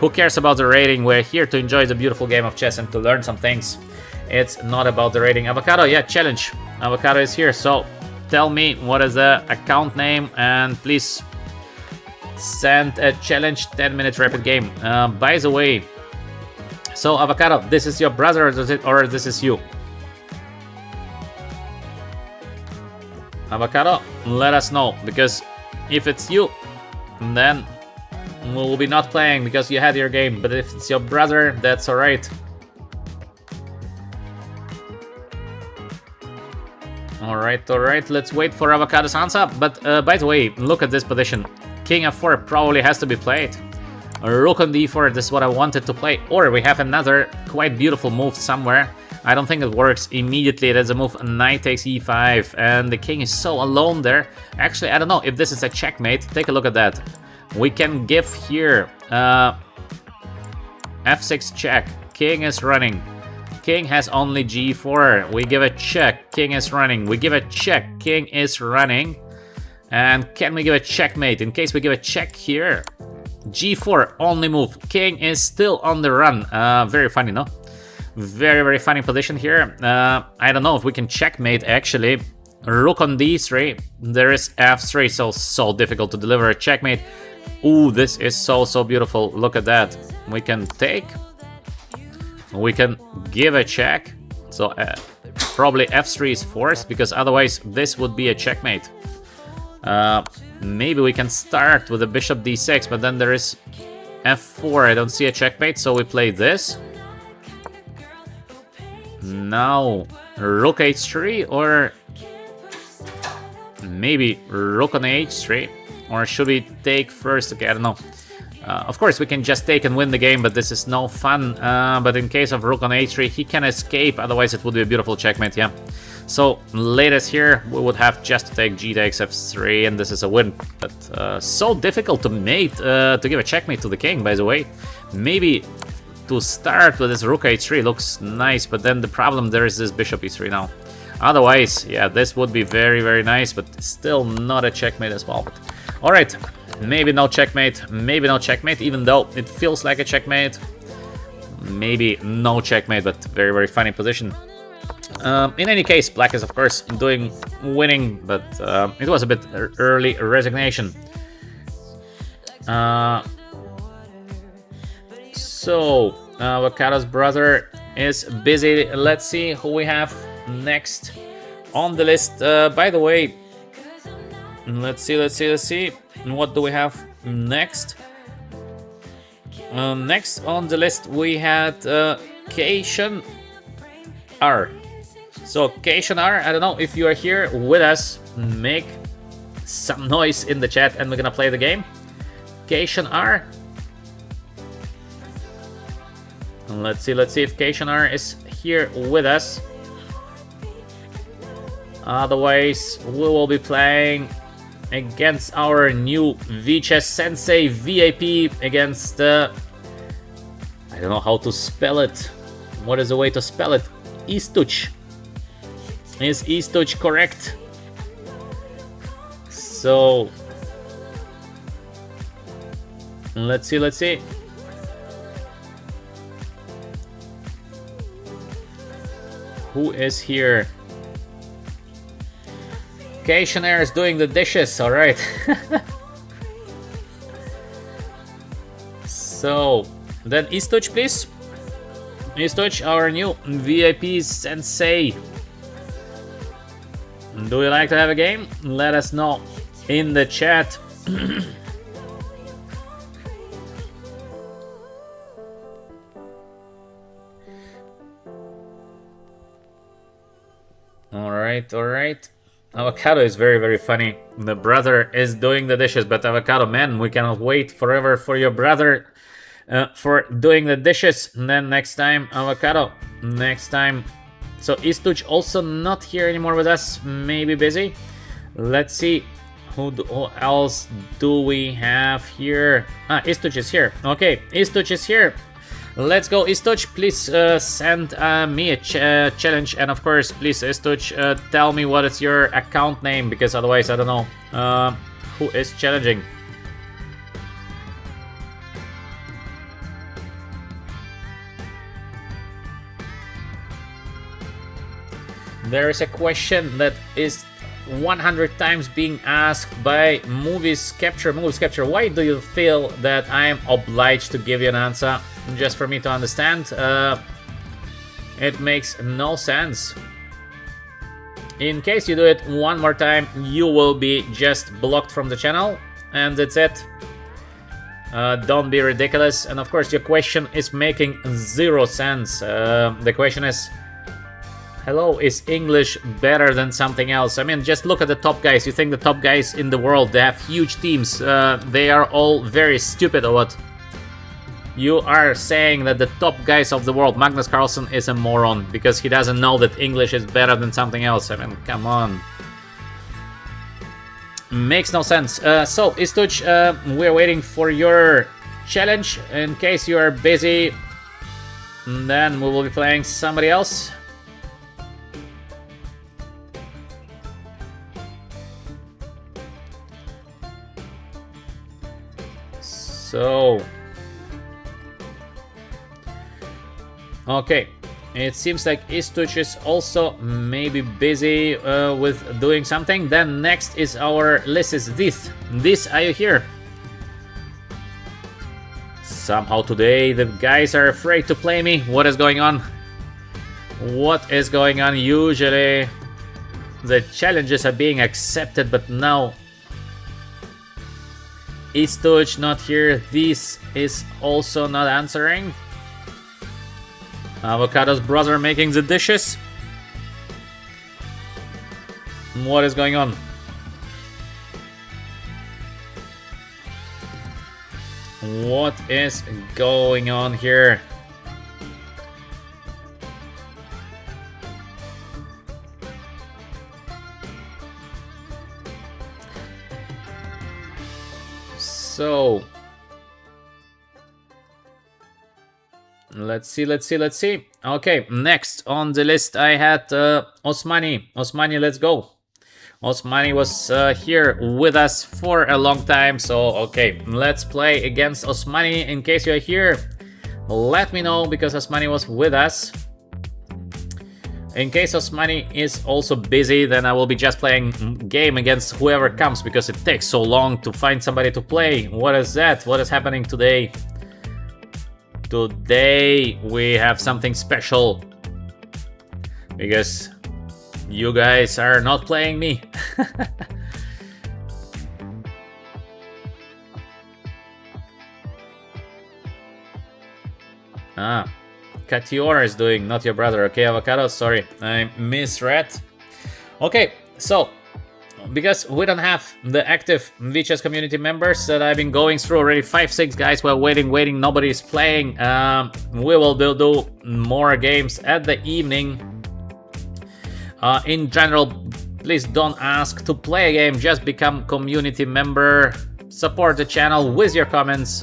who cares about the rating? We're here to enjoy the beautiful game of chess and to learn some things. It's not about the rating. Avocado, yeah, challenge. Avocado is here, so tell me what is the account name and please send a challenge 10-minute rapid game. By the way, so Avocado, this is your brother or this is you? Avocado, let us know, because if it's you, then we will be not playing because you had your game, but if it's your brother, that's alright. Alright, let's wait for Avocado's answer. But by the way, look at this position. King f4 probably has to be played. Rook on d4, this is what I wanted to play. Or we have another quite beautiful move somewhere. I don't think it works immediately. There's a move, knight takes e5, and the king is so alone there. Actually, I don't know if this is a checkmate. Take a look at that. We can give here f6 check. King is running. King has only g4. We give a check. King is running. We give a check. King is running. And can we give a checkmate? In case we give a check here, g4 only move. King is still on the run. Very funny, no? Very funny position here. I don't know if we can checkmate actually. Rook on d3. There is f3, so difficult to deliver a checkmate. Ooh, this is so beautiful. Look at that. We can take. We can give a check. So probably f3 is forced because otherwise this would be a checkmate. Maybe we can start with a bishop d6, but then there is f4. I don't see a checkmate, so we play this. Now rook h3, or maybe rook on h3, or should we take first? Okay, I don't know. Of course, we can just take and win the game, but this is no fun. But in case of rook on h3, he can escape. Otherwise, it would be a beautiful checkmate, yeah. So, latest here, we would have just to take g takes f3, and this is a win. But so difficult to mate, to give a checkmate to the king, by the way. Maybe to start with this rook h3 looks nice, but then the problem there is this bishop e3 now. Otherwise, yeah, this would be very nice, but still not a checkmate as well. But, all right. Maybe no checkmate, even though it feels like a checkmate. Maybe no checkmate, but very funny position. In any case, black is of course winning, but it was a bit early resignation. So Avocado's brother is busy. Let's see who we have next on the list. By the way, let's see. What do we have next? Next on the list we had Cation R. So Cation R, I don't know if you are here with us, make some noise in the chat and we're gonna play the game. Cation R. Let's see if Cation R is here with us. Otherwise, we will be playing against our new VChess Sensei VIP against I don't know how to spell it. What is the way to spell it? Naiditsch. Is Naiditsch correct? So let's see. Who is here? Cation R is doing the dishes, alright. So, then Naiditsch, please. Naiditsch, our new VIP Sensei. Do you like to have a game? Let us know in the chat. Alright. Avocado is very funny. The brother is doing the dishes, but Avocado, man, we cannot wait forever for your brother for doing the dishes. And then next time, Avocado, next time. So Istuch also not here anymore with us, maybe busy. Let's see who else do we have here. Istuch is here. Okay, Istuch is here. Let's go, Istuch. Please send me a challenge, and of course, please, Istuch, tell me what is your account name, because otherwise I don't know who is challenging. There is a question that is 100 times being asked by Movies Capture. Why do you feel that I am obliged to give you an answer? Just for me to understand. It makes no sense. In case you do it one more time, you will be just blocked from the channel, and that's it. Don't be ridiculous. And of course, your question is making zero sense. The question is, hello, is English better than something else? I mean, just look at the top guys. You think the top guys in the world, they have huge teams. They are all very stupid or what? You are saying that the top guys of the world, Magnus Carlsen, is a moron because he doesn't know that English is better than something else. I mean, come on. Makes no sense. So, Istuch, we're waiting for your challenge. In case you are busy, then we will be playing somebody else. So, okay, it seems like Istuch is also maybe busy with doing something. Then next is our Lysis This. This, are you here? Somehow today the guys are afraid to play me. What is going on? What is going on? Usually the challenges are being accepted, but now Istuch not here. This is also not answering. Avocado's brother making the dishes. What is going on? What is going on here? So, let's see. Okay, next on the list I had Osmani. Osmani, let's go. Osmani was here with us for a long time, so okay, let's play against Osmani. In case you're here, let me know, because Osmani was with us. In case Osmani is also busy, then I will be just playing game against whoever comes, because it takes so long to find somebody to play. What is that? What is happening today? Today we have something special, because you guys are not playing me. Katiora is doing, not your brother. Okay, Avocado, sorry, I misread. Okay, so because we don't have the active VChess community members that I've been going through already, 5-6 guys were waiting, nobody's playing. We will do more games at the evening. In general, please don't ask to play a game, just become community member. Support the channel with your comments,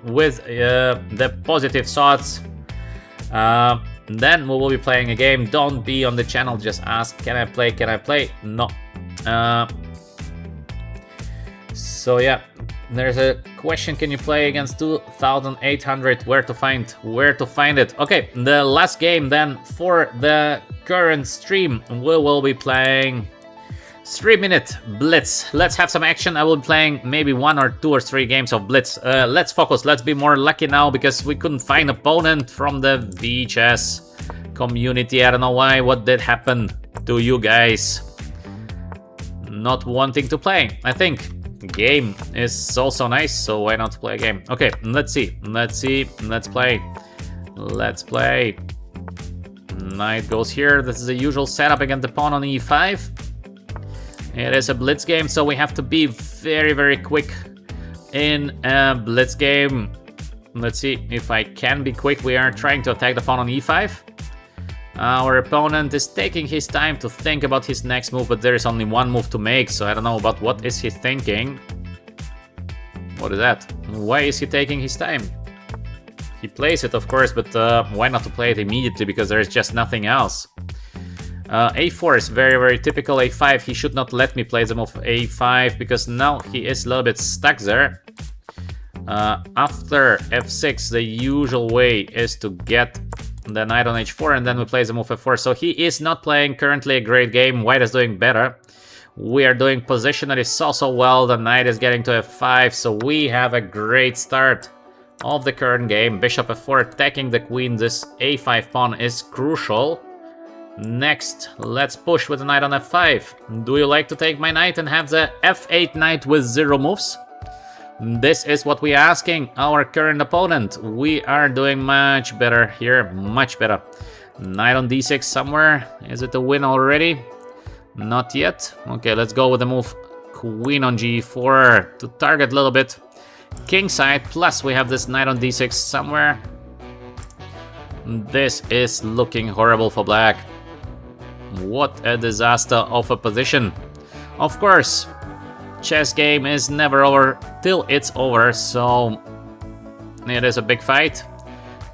with the positive thoughts. Then we will be playing a game. Don't be on the channel, just ask, can I play? No. So yeah, there's a question, can you play against 2800? Where to find it? Okay, the last game then for the current stream, we will be playing 3-minute Blitz. Let's have some action. I will be playing maybe 1 or 2 or 3 games of Blitz. Let's focus, let's be more lucky now, because we couldn't find opponent from the VChess community. I don't know why, what did happen to you guys not wanting to play. I think game is also nice, so why not play a game? Okay, let's play. Knight goes here. This is the usual setup against the pawn on e5. It is a Blitz game, so we have to be very quick in a Blitz game. Let's see if I can be quick. We are trying to attack the pawn on e5. Our opponent is taking his time to think about his next move, but there is only one move to make, so I don't know about what is he thinking. What is that? Why is he taking his time? He plays it, of course, but why not to play it immediately, because there is just nothing else. A4 is very, very typical. A5, he should not let me play the move A5, because now he is a little bit stuck there. After F6, the usual way is to get the knight on H4, and then we play the move F4. So he is not playing currently a great game. White is doing better. We are doing positionally so well. The knight is getting to F5, so we have a great start of the current game. Bishop F4 attacking the queen. This A5 pawn is crucial. Next, let's push with the knight on F5. Do you like to take my knight and have the F8 knight with 0 moves? This is what we are asking our current opponent. We are doing much better here, much better. Knight on D6 somewhere. Is it a win already? Not yet. Okay, let's go with the move queen on G4 to target a little bit king side. Plus we have this knight on D6 somewhere. This is looking horrible for black. What a disaster of a position. Of course, chess game is never over till it's over, so it is a big fight.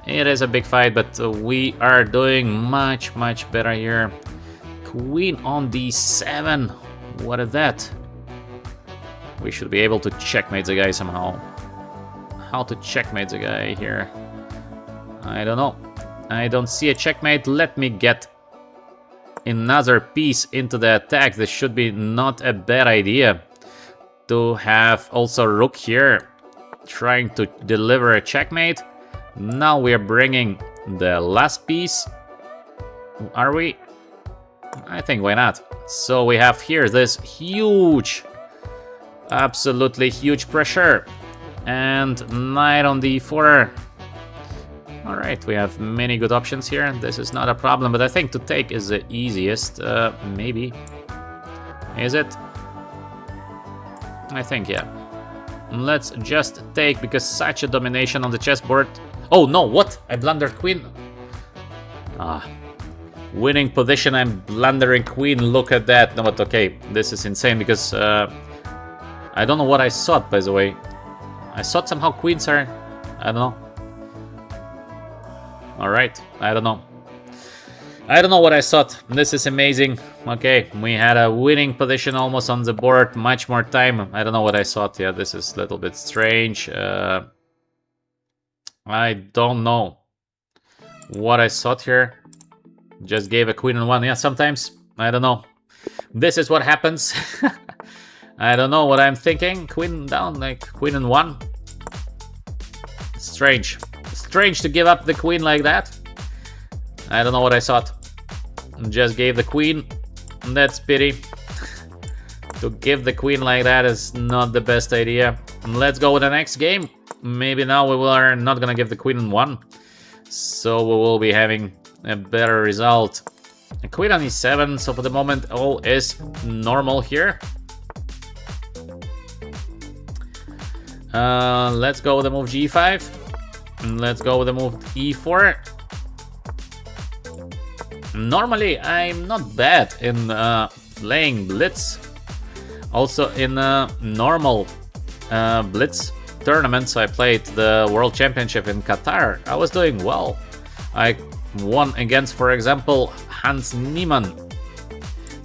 It is a big fight, but we are doing much better here. Queen on D7. What is that? We should be able to checkmate the guy somehow. How to checkmate the guy here? I don't know. I don't see a checkmate. Let me get another piece into the attack. This should be not a bad idea. To have also rook here, trying to deliver a checkmate. Now we are bringing the last piece. Are we? I think why not? So we have here this huge, absolutely huge pressure. And knight on D4. Alright, we have many good options here. This is not a problem, but I think to take is the easiest. Maybe. Is it? I think, yeah. Let's just take, because such a domination on the chessboard. Oh no, what? I blundered queen. Winning position, I'm blundering queen. Look at that. No, but okay, this is insane, because I don't know what I thought, by the way. I thought somehow queens are... I don't know. Alright, I don't know. I don't know what I thought. This is amazing. Okay, we had a winning position almost on the board. Much more time. I don't know what I thought. Yeah, this is a little bit strange. I don't know what I thought here. Just gave a queen on one. Yeah, sometimes. I don't know. This is what happens. I don't know what I'm thinking. Queen down, like queen on one. Strange. Strange to give up the queen like that. I don't know what I thought. Just gave the queen. That's pity. To give the queen like that is not the best idea. Let's go with the next game. Maybe now we are not gonna give the queen on one. So we will be having a better result. A queen on e7, so for the moment all is normal here. Let's go with the move g5. Let's go with the move e4. Normally, I'm not bad in playing Blitz. Also in normal Blitz tournaments, I played the World Championship in Qatar. I was doing well. I won against, for example, Hans Niemann.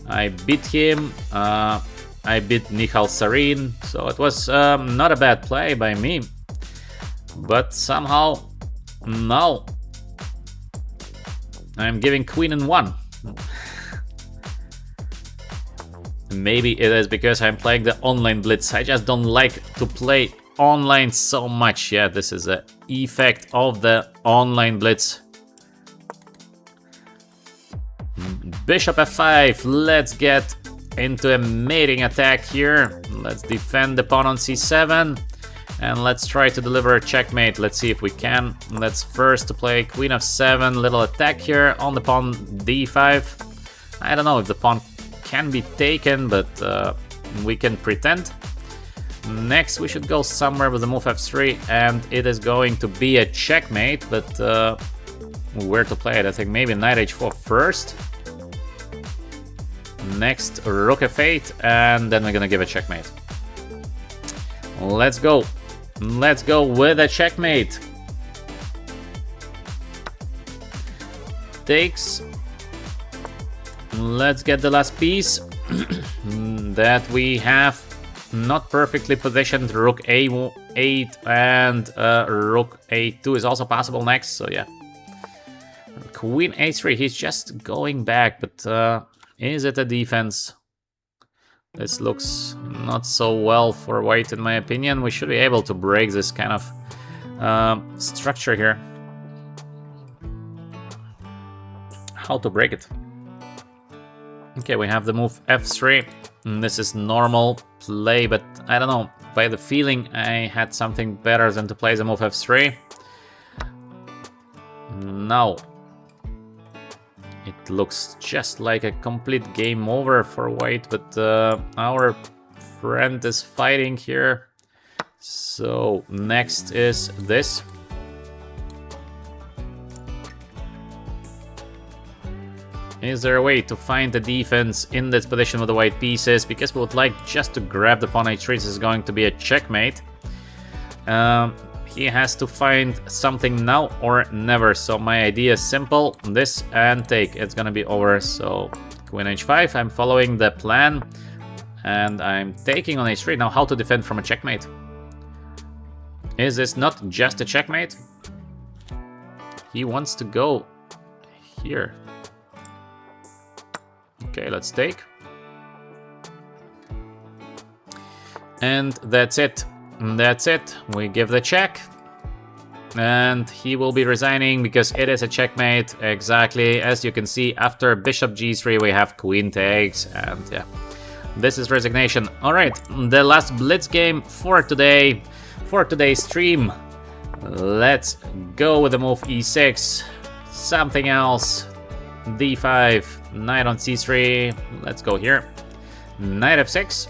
I beat him. I beat Nihal Sarin. So it was not a bad play by me. But somehow, now I'm giving queen in one. Maybe it is because I'm playing the online Blitz. I just don't like to play online so much. Yeah, this is the effect of the online Blitz. Bishop f5. Let's get into a mating attack here. Let's defend the pawn on c7. And let's try to deliver a checkmate. Let's see if we can. Let's first play queen f7, little attack here on the pawn d5. I don't know if the pawn can be taken, but we can pretend. Next, we should go somewhere with the move f3, and it is going to be a checkmate, but where to play it. I think maybe knight h4 first. Next, rook f8, and then we're gonna give a checkmate. Let's go. Let's go with a checkmate. Takes. Let's get the last piece that we have not perfectly positioned. Rook a8 and rook a2 is also possible next, so yeah. Queen a3, he's just going back, but is it a defense? This looks not so well for white in my opinion. We should be able to break this kind of structure here. How to break it? Okay, we have the move f3. This is normal play, but I don't know. By the feeling, I had something better than to play the move f3. Now, it looks just like a complete game over for white, but our friend is fighting here. So next is this. Is there a way to find the defense in this position with the white pieces? Because we would like just to grab the pawn h3. This is going to be a checkmate. He has to find something now or never. So my idea is simple. This and take. It's gonna be over. So queen h5. I'm following the plan. And I'm taking on h3. Now how to defend from a checkmate? Is this not just a checkmate? He wants to go here. Okay, let's take. And that's it. That's it. We give the check. And he will be resigning because it is a checkmate. Exactly. As you can see, after bishop g3, we have queen takes. And yeah, this is resignation. All right, the last blitz game for today, for today's stream. Let's go with the move e6. Something else. d5, knight on c3. Let's go here. Knight f6.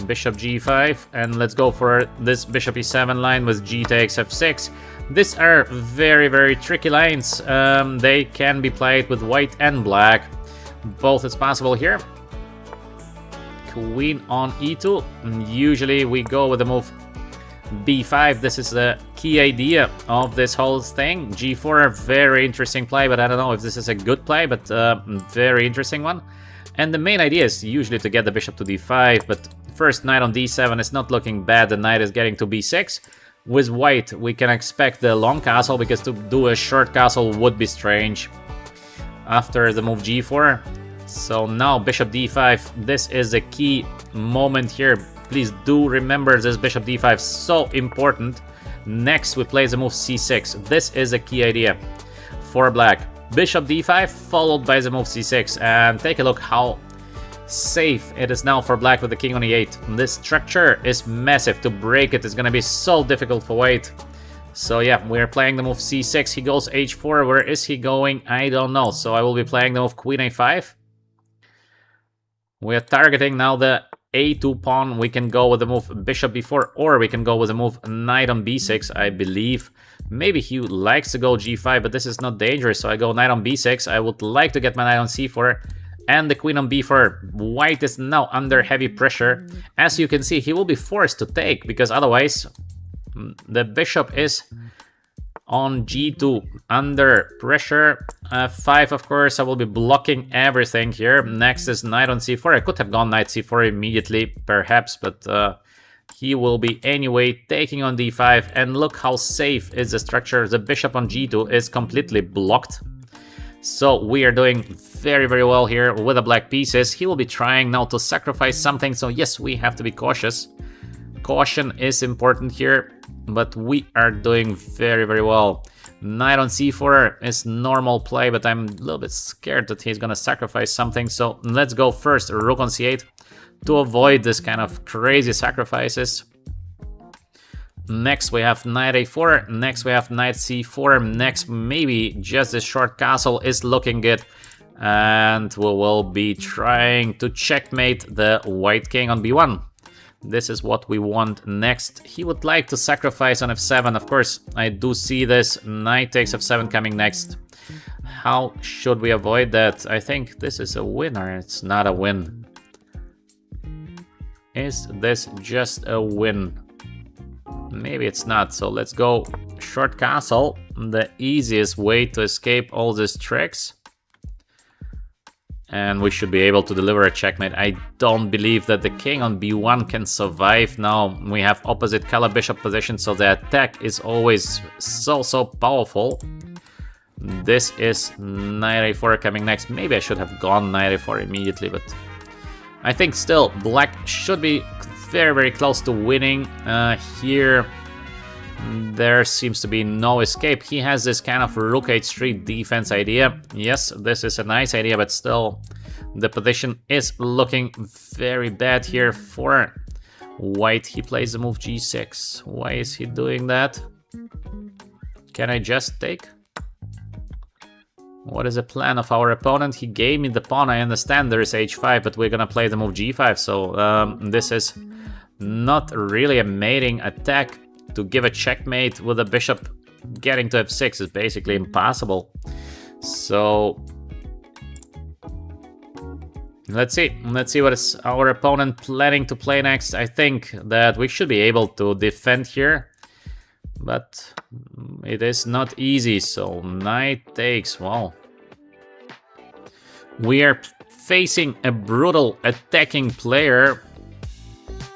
Bishop g5, and let's go for this bishop e7 line with g takes f6. These are very, very tricky lines. They can be played with white and black. Both is possible here. Queen on e2. Usually we go with the move b5. This is the key idea of this whole thing. g4, very interesting play, but I don't know if this is a good play, but very interesting one. And the main idea is usually to get the bishop to d5, but first knight on d7 is not looking bad. The knight is getting to b6. With white, we can expect the long castle, because to do a short castle would be strange after the move g4. So now bishop d5, this is a key moment here. Please do remember this bishop d5, so important. Next, we play the move c6. This is a key idea for black. Bishop d5 followed by the move c6, and take a look how safe it is now for black with the king on e8. This structure is massive. To break it is going to be so difficult for white. So yeah, we're playing the move c6. He goes h4. Where is he going? I don't know. So I will be playing the move queen a5. We are targeting now the a2 pawn. We can go with the move bishop b4, or we can go with the move knight on b6, I believe. Maybe he likes to go g5, but this is not dangerous, so I go knight on b6. I would like to get my knight on c4 and the queen on b4. White is now under heavy pressure. As you can see, he will be forced to take, because otherwise the bishop is on g2 under pressure. 5, of course, I will be blocking everything here. Next is knight on c4. I could have gone knight c4 immediately, perhaps, but he will be anyway taking on d5. And look how safe is the structure. The bishop on g2 is completely blocked. So we are doing very, very well here with the black pieces. He will be trying now to sacrifice something. So yes, we have to be cautious. Caution is important here, but we are doing very, very well. Knight on c4 is normal play, but I'm a little bit scared that he's gonna sacrifice something. So let's go first rook on c8 to avoid this kind of crazy sacrifices. Next we have knight a4. Next we have knight c4. Next maybe just this short castle is looking good, and we will be trying to checkmate the white king on b1. This is what we want next. He would like to sacrifice on f7. Of course, I do see this. Knight takes f7 coming next. How should we avoid that? I think this is a win, or it's not a win. Is this just a win? Maybe it's not. So let's go short castle. The easiest way to escape all these tricks. And we should be able to deliver a checkmate. I don't believe that the king on b1 can survive. Now we have opposite color bishop position, so the attack is always so powerful. This is knight a4 coming next. Maybe I should have gone knight a4 immediately, but I think still black should be very close to winning. Here there seems to be no escape. He has this kind of rook h3 defense idea. Yes, this is a nice idea, but still the position is looking very bad here for white. He plays the move g6. Why is he doing that? Can I just take? What is the plan of our opponent? He gave me the pawn. I understand there is h5, but we're gonna play the move g5. So this is not really a mating attack. To give a checkmate with a bishop getting to f6 is basically impossible. So let's see what is our opponent planning to play next. I think that we should be able to defend here, but it is not easy. So knight takes. Wow, we are facing a brutal attacking player,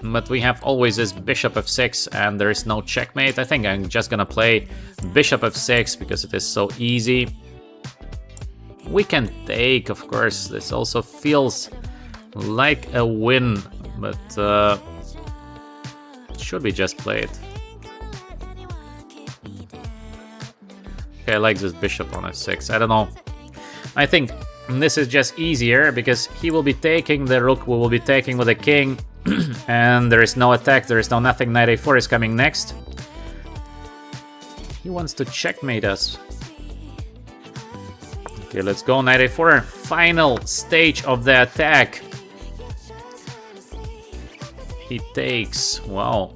but we have always this bishop f6 and there is no checkmate. I think I'm just gonna play bishop f6 because it is so easy. We can take, of course. This also feels like a win, but should we just play it? Okay, I like this bishop on f6. I don't know. I think this is just easier because he will be taking the rook, we will be taking with the king. And there is no attack, there is no nothing. Knight a4 is coming next. He wants to checkmate us. Okay, let's go knight a4. Final stage of the attack. He takes. Wow.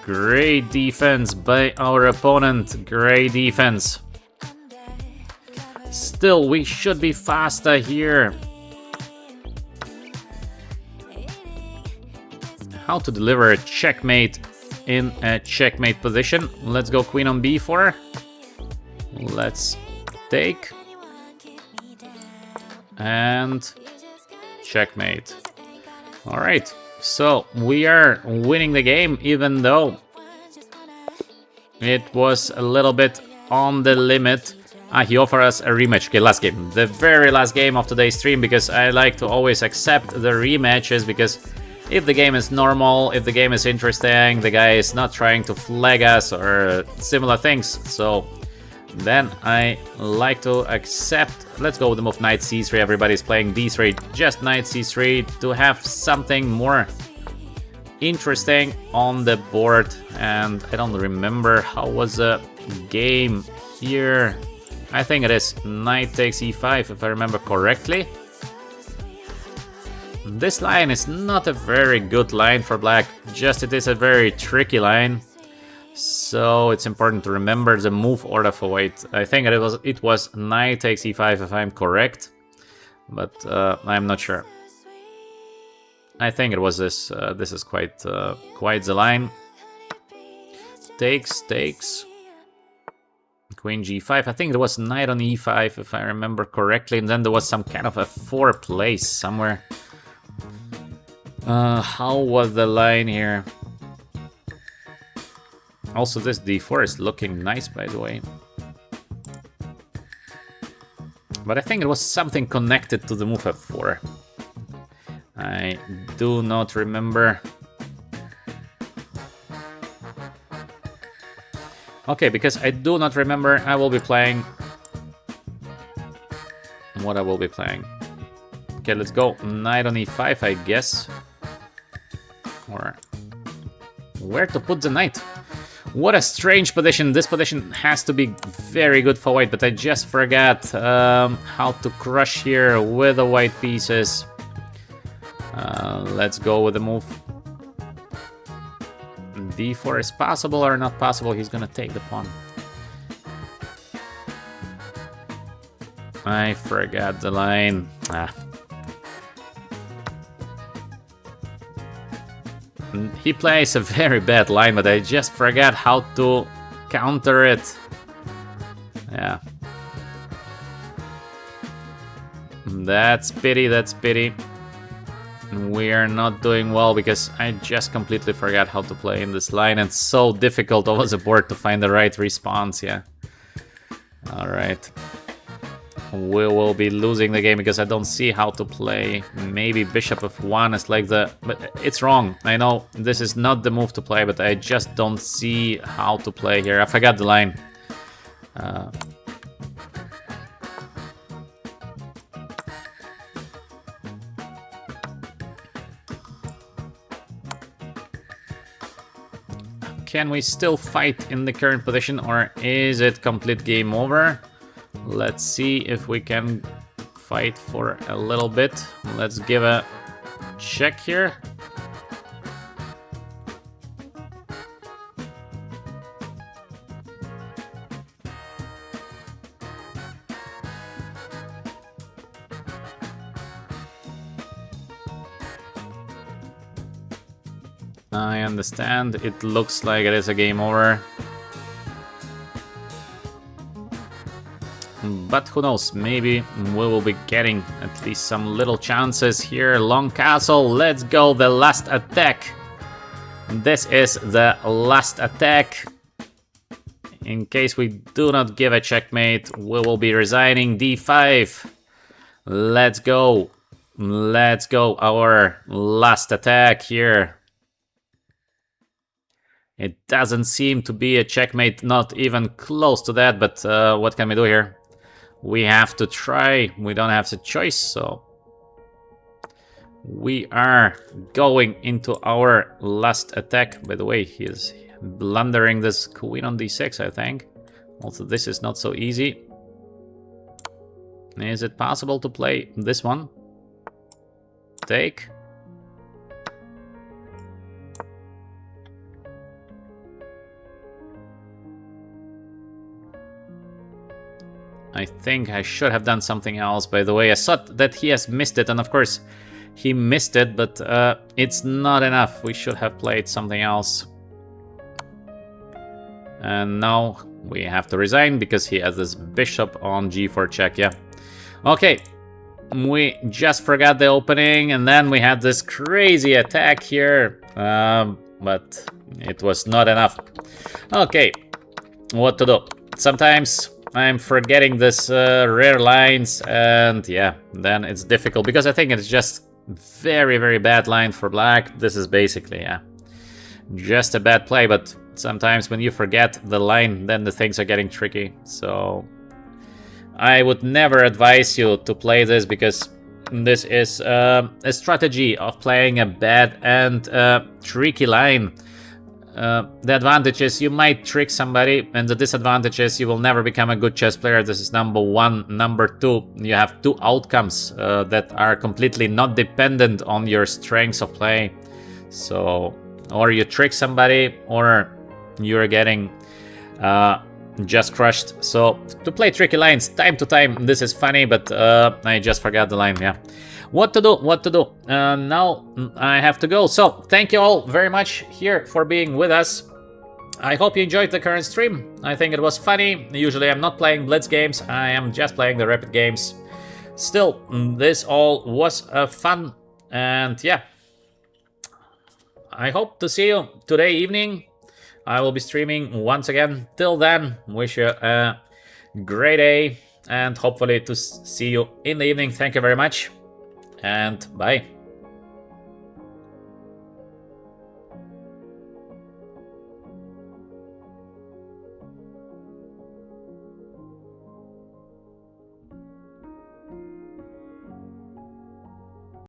Great defense by our opponent. Great defense. Still, we should be faster here. How to deliver a checkmate in a checkmate position. Let's go queen on b4. Let's take. And checkmate. All right, so we are winning the game, even though it was a little bit on the limit. He offered us a rematch. Okay, last game. The very last game of today's stream, because I like to always accept the rematches, because if the game is normal, if the game is interesting, the guy is not trying to flag us or similar things, so then I like to accept. Let's go with the move knight c3. Everybody's playing d3, just knight c3 to have something more interesting on the board. And I don't remember how was the game here. I think it is knight takes e5, if I remember correctly. This line is not a very good line for black, just it is a very tricky line. So it's important to remember the move order for white. I think it was knight takes e5 if I'm correct, but I'm not sure. I think it was this. This is quite the line. Takes. Queen g5. I think there was knight on e5 if I remember correctly, and then there was some kind of a f4 place somewhere. How was the line here? Also, this d4 is looking nice, by the way. But I think it was something connected to the move f4. I do not remember. Okay, because I do not remember, I will be playing what I will be playing. Okay, let's go. Knight on e5, I guess. Or where to put the knight? What a strange position. This position has to be very good for white, but I just forgot how to crush here with the white pieces. Let's go with the move. D4 is possible or not possible. He's gonna take the pawn. I forgot the line. He plays a very bad line, but I just forgot how to counter it. Yeah. That's pity, that's pity. We are not doing well because I just completely forgot how to play in this line. It's so difficult over the board to find the right response, yeah. Alright. We will be losing the game because I don't see how to play. Maybe bishop f1 is like the... But it's wrong. I know this is not the move to play, but I just don't see how to play here. I forgot the line. Can we still fight in the current position, or is it complete game over? Let's see if we can fight for a little bit. Let's give a check here. I understand. It looks like it is a game over. But who knows, maybe we will be getting at least some little chances here. Long castle, let's go, the last attack. This is the last attack. In case we do not give a checkmate, we will be resigning. D5. Let's go. Let's go, our last attack here. It doesn't seem to be a checkmate, not even close to that, but what can we do here? We have to try, we don't have the choice, so we are going into our last attack. By the way, he is blundering this queen on d6, I think. Also, this is not so easy. Is it possible to play this one? Take. I think I should have done something else, by the way. I thought that he has missed it, and of course he missed it, but it's not enough. We should have played something else. And now we have to resign because he has this bishop on g4 check, yeah. Okay, we just forgot the opening, and then we had this crazy attack here, but it was not enough. Okay, what to do? Sometimes I'm forgetting this rare lines, and yeah, then it's difficult because I think it's just very, very bad line for black. This is basically, yeah, just a bad play, but sometimes when you forget the line, then the things are getting tricky. So I would never advise you to play this because this is a strategy of playing a bad and tricky line. The advantage is you might trick somebody, and the disadvantage is you will never become a good chess player. This is number one. Number two, you have two outcomes that are completely not dependent on your strengths of play. So, or you trick somebody, or you're getting just crushed. So, to play tricky lines time to time, this is funny, but I just forgot the line, yeah. What to do? What to do? Now I have to go. So thank you all very much here for being with us. I hope you enjoyed the current stream. I think it was funny. Usually I'm not playing Blitz games. I am just playing the rapid games. Still, this all was fun. And yeah, I hope to see you today evening. I will be streaming once again. Till then, wish you a great day and hopefully to see you in the evening. Thank you very much. And bye.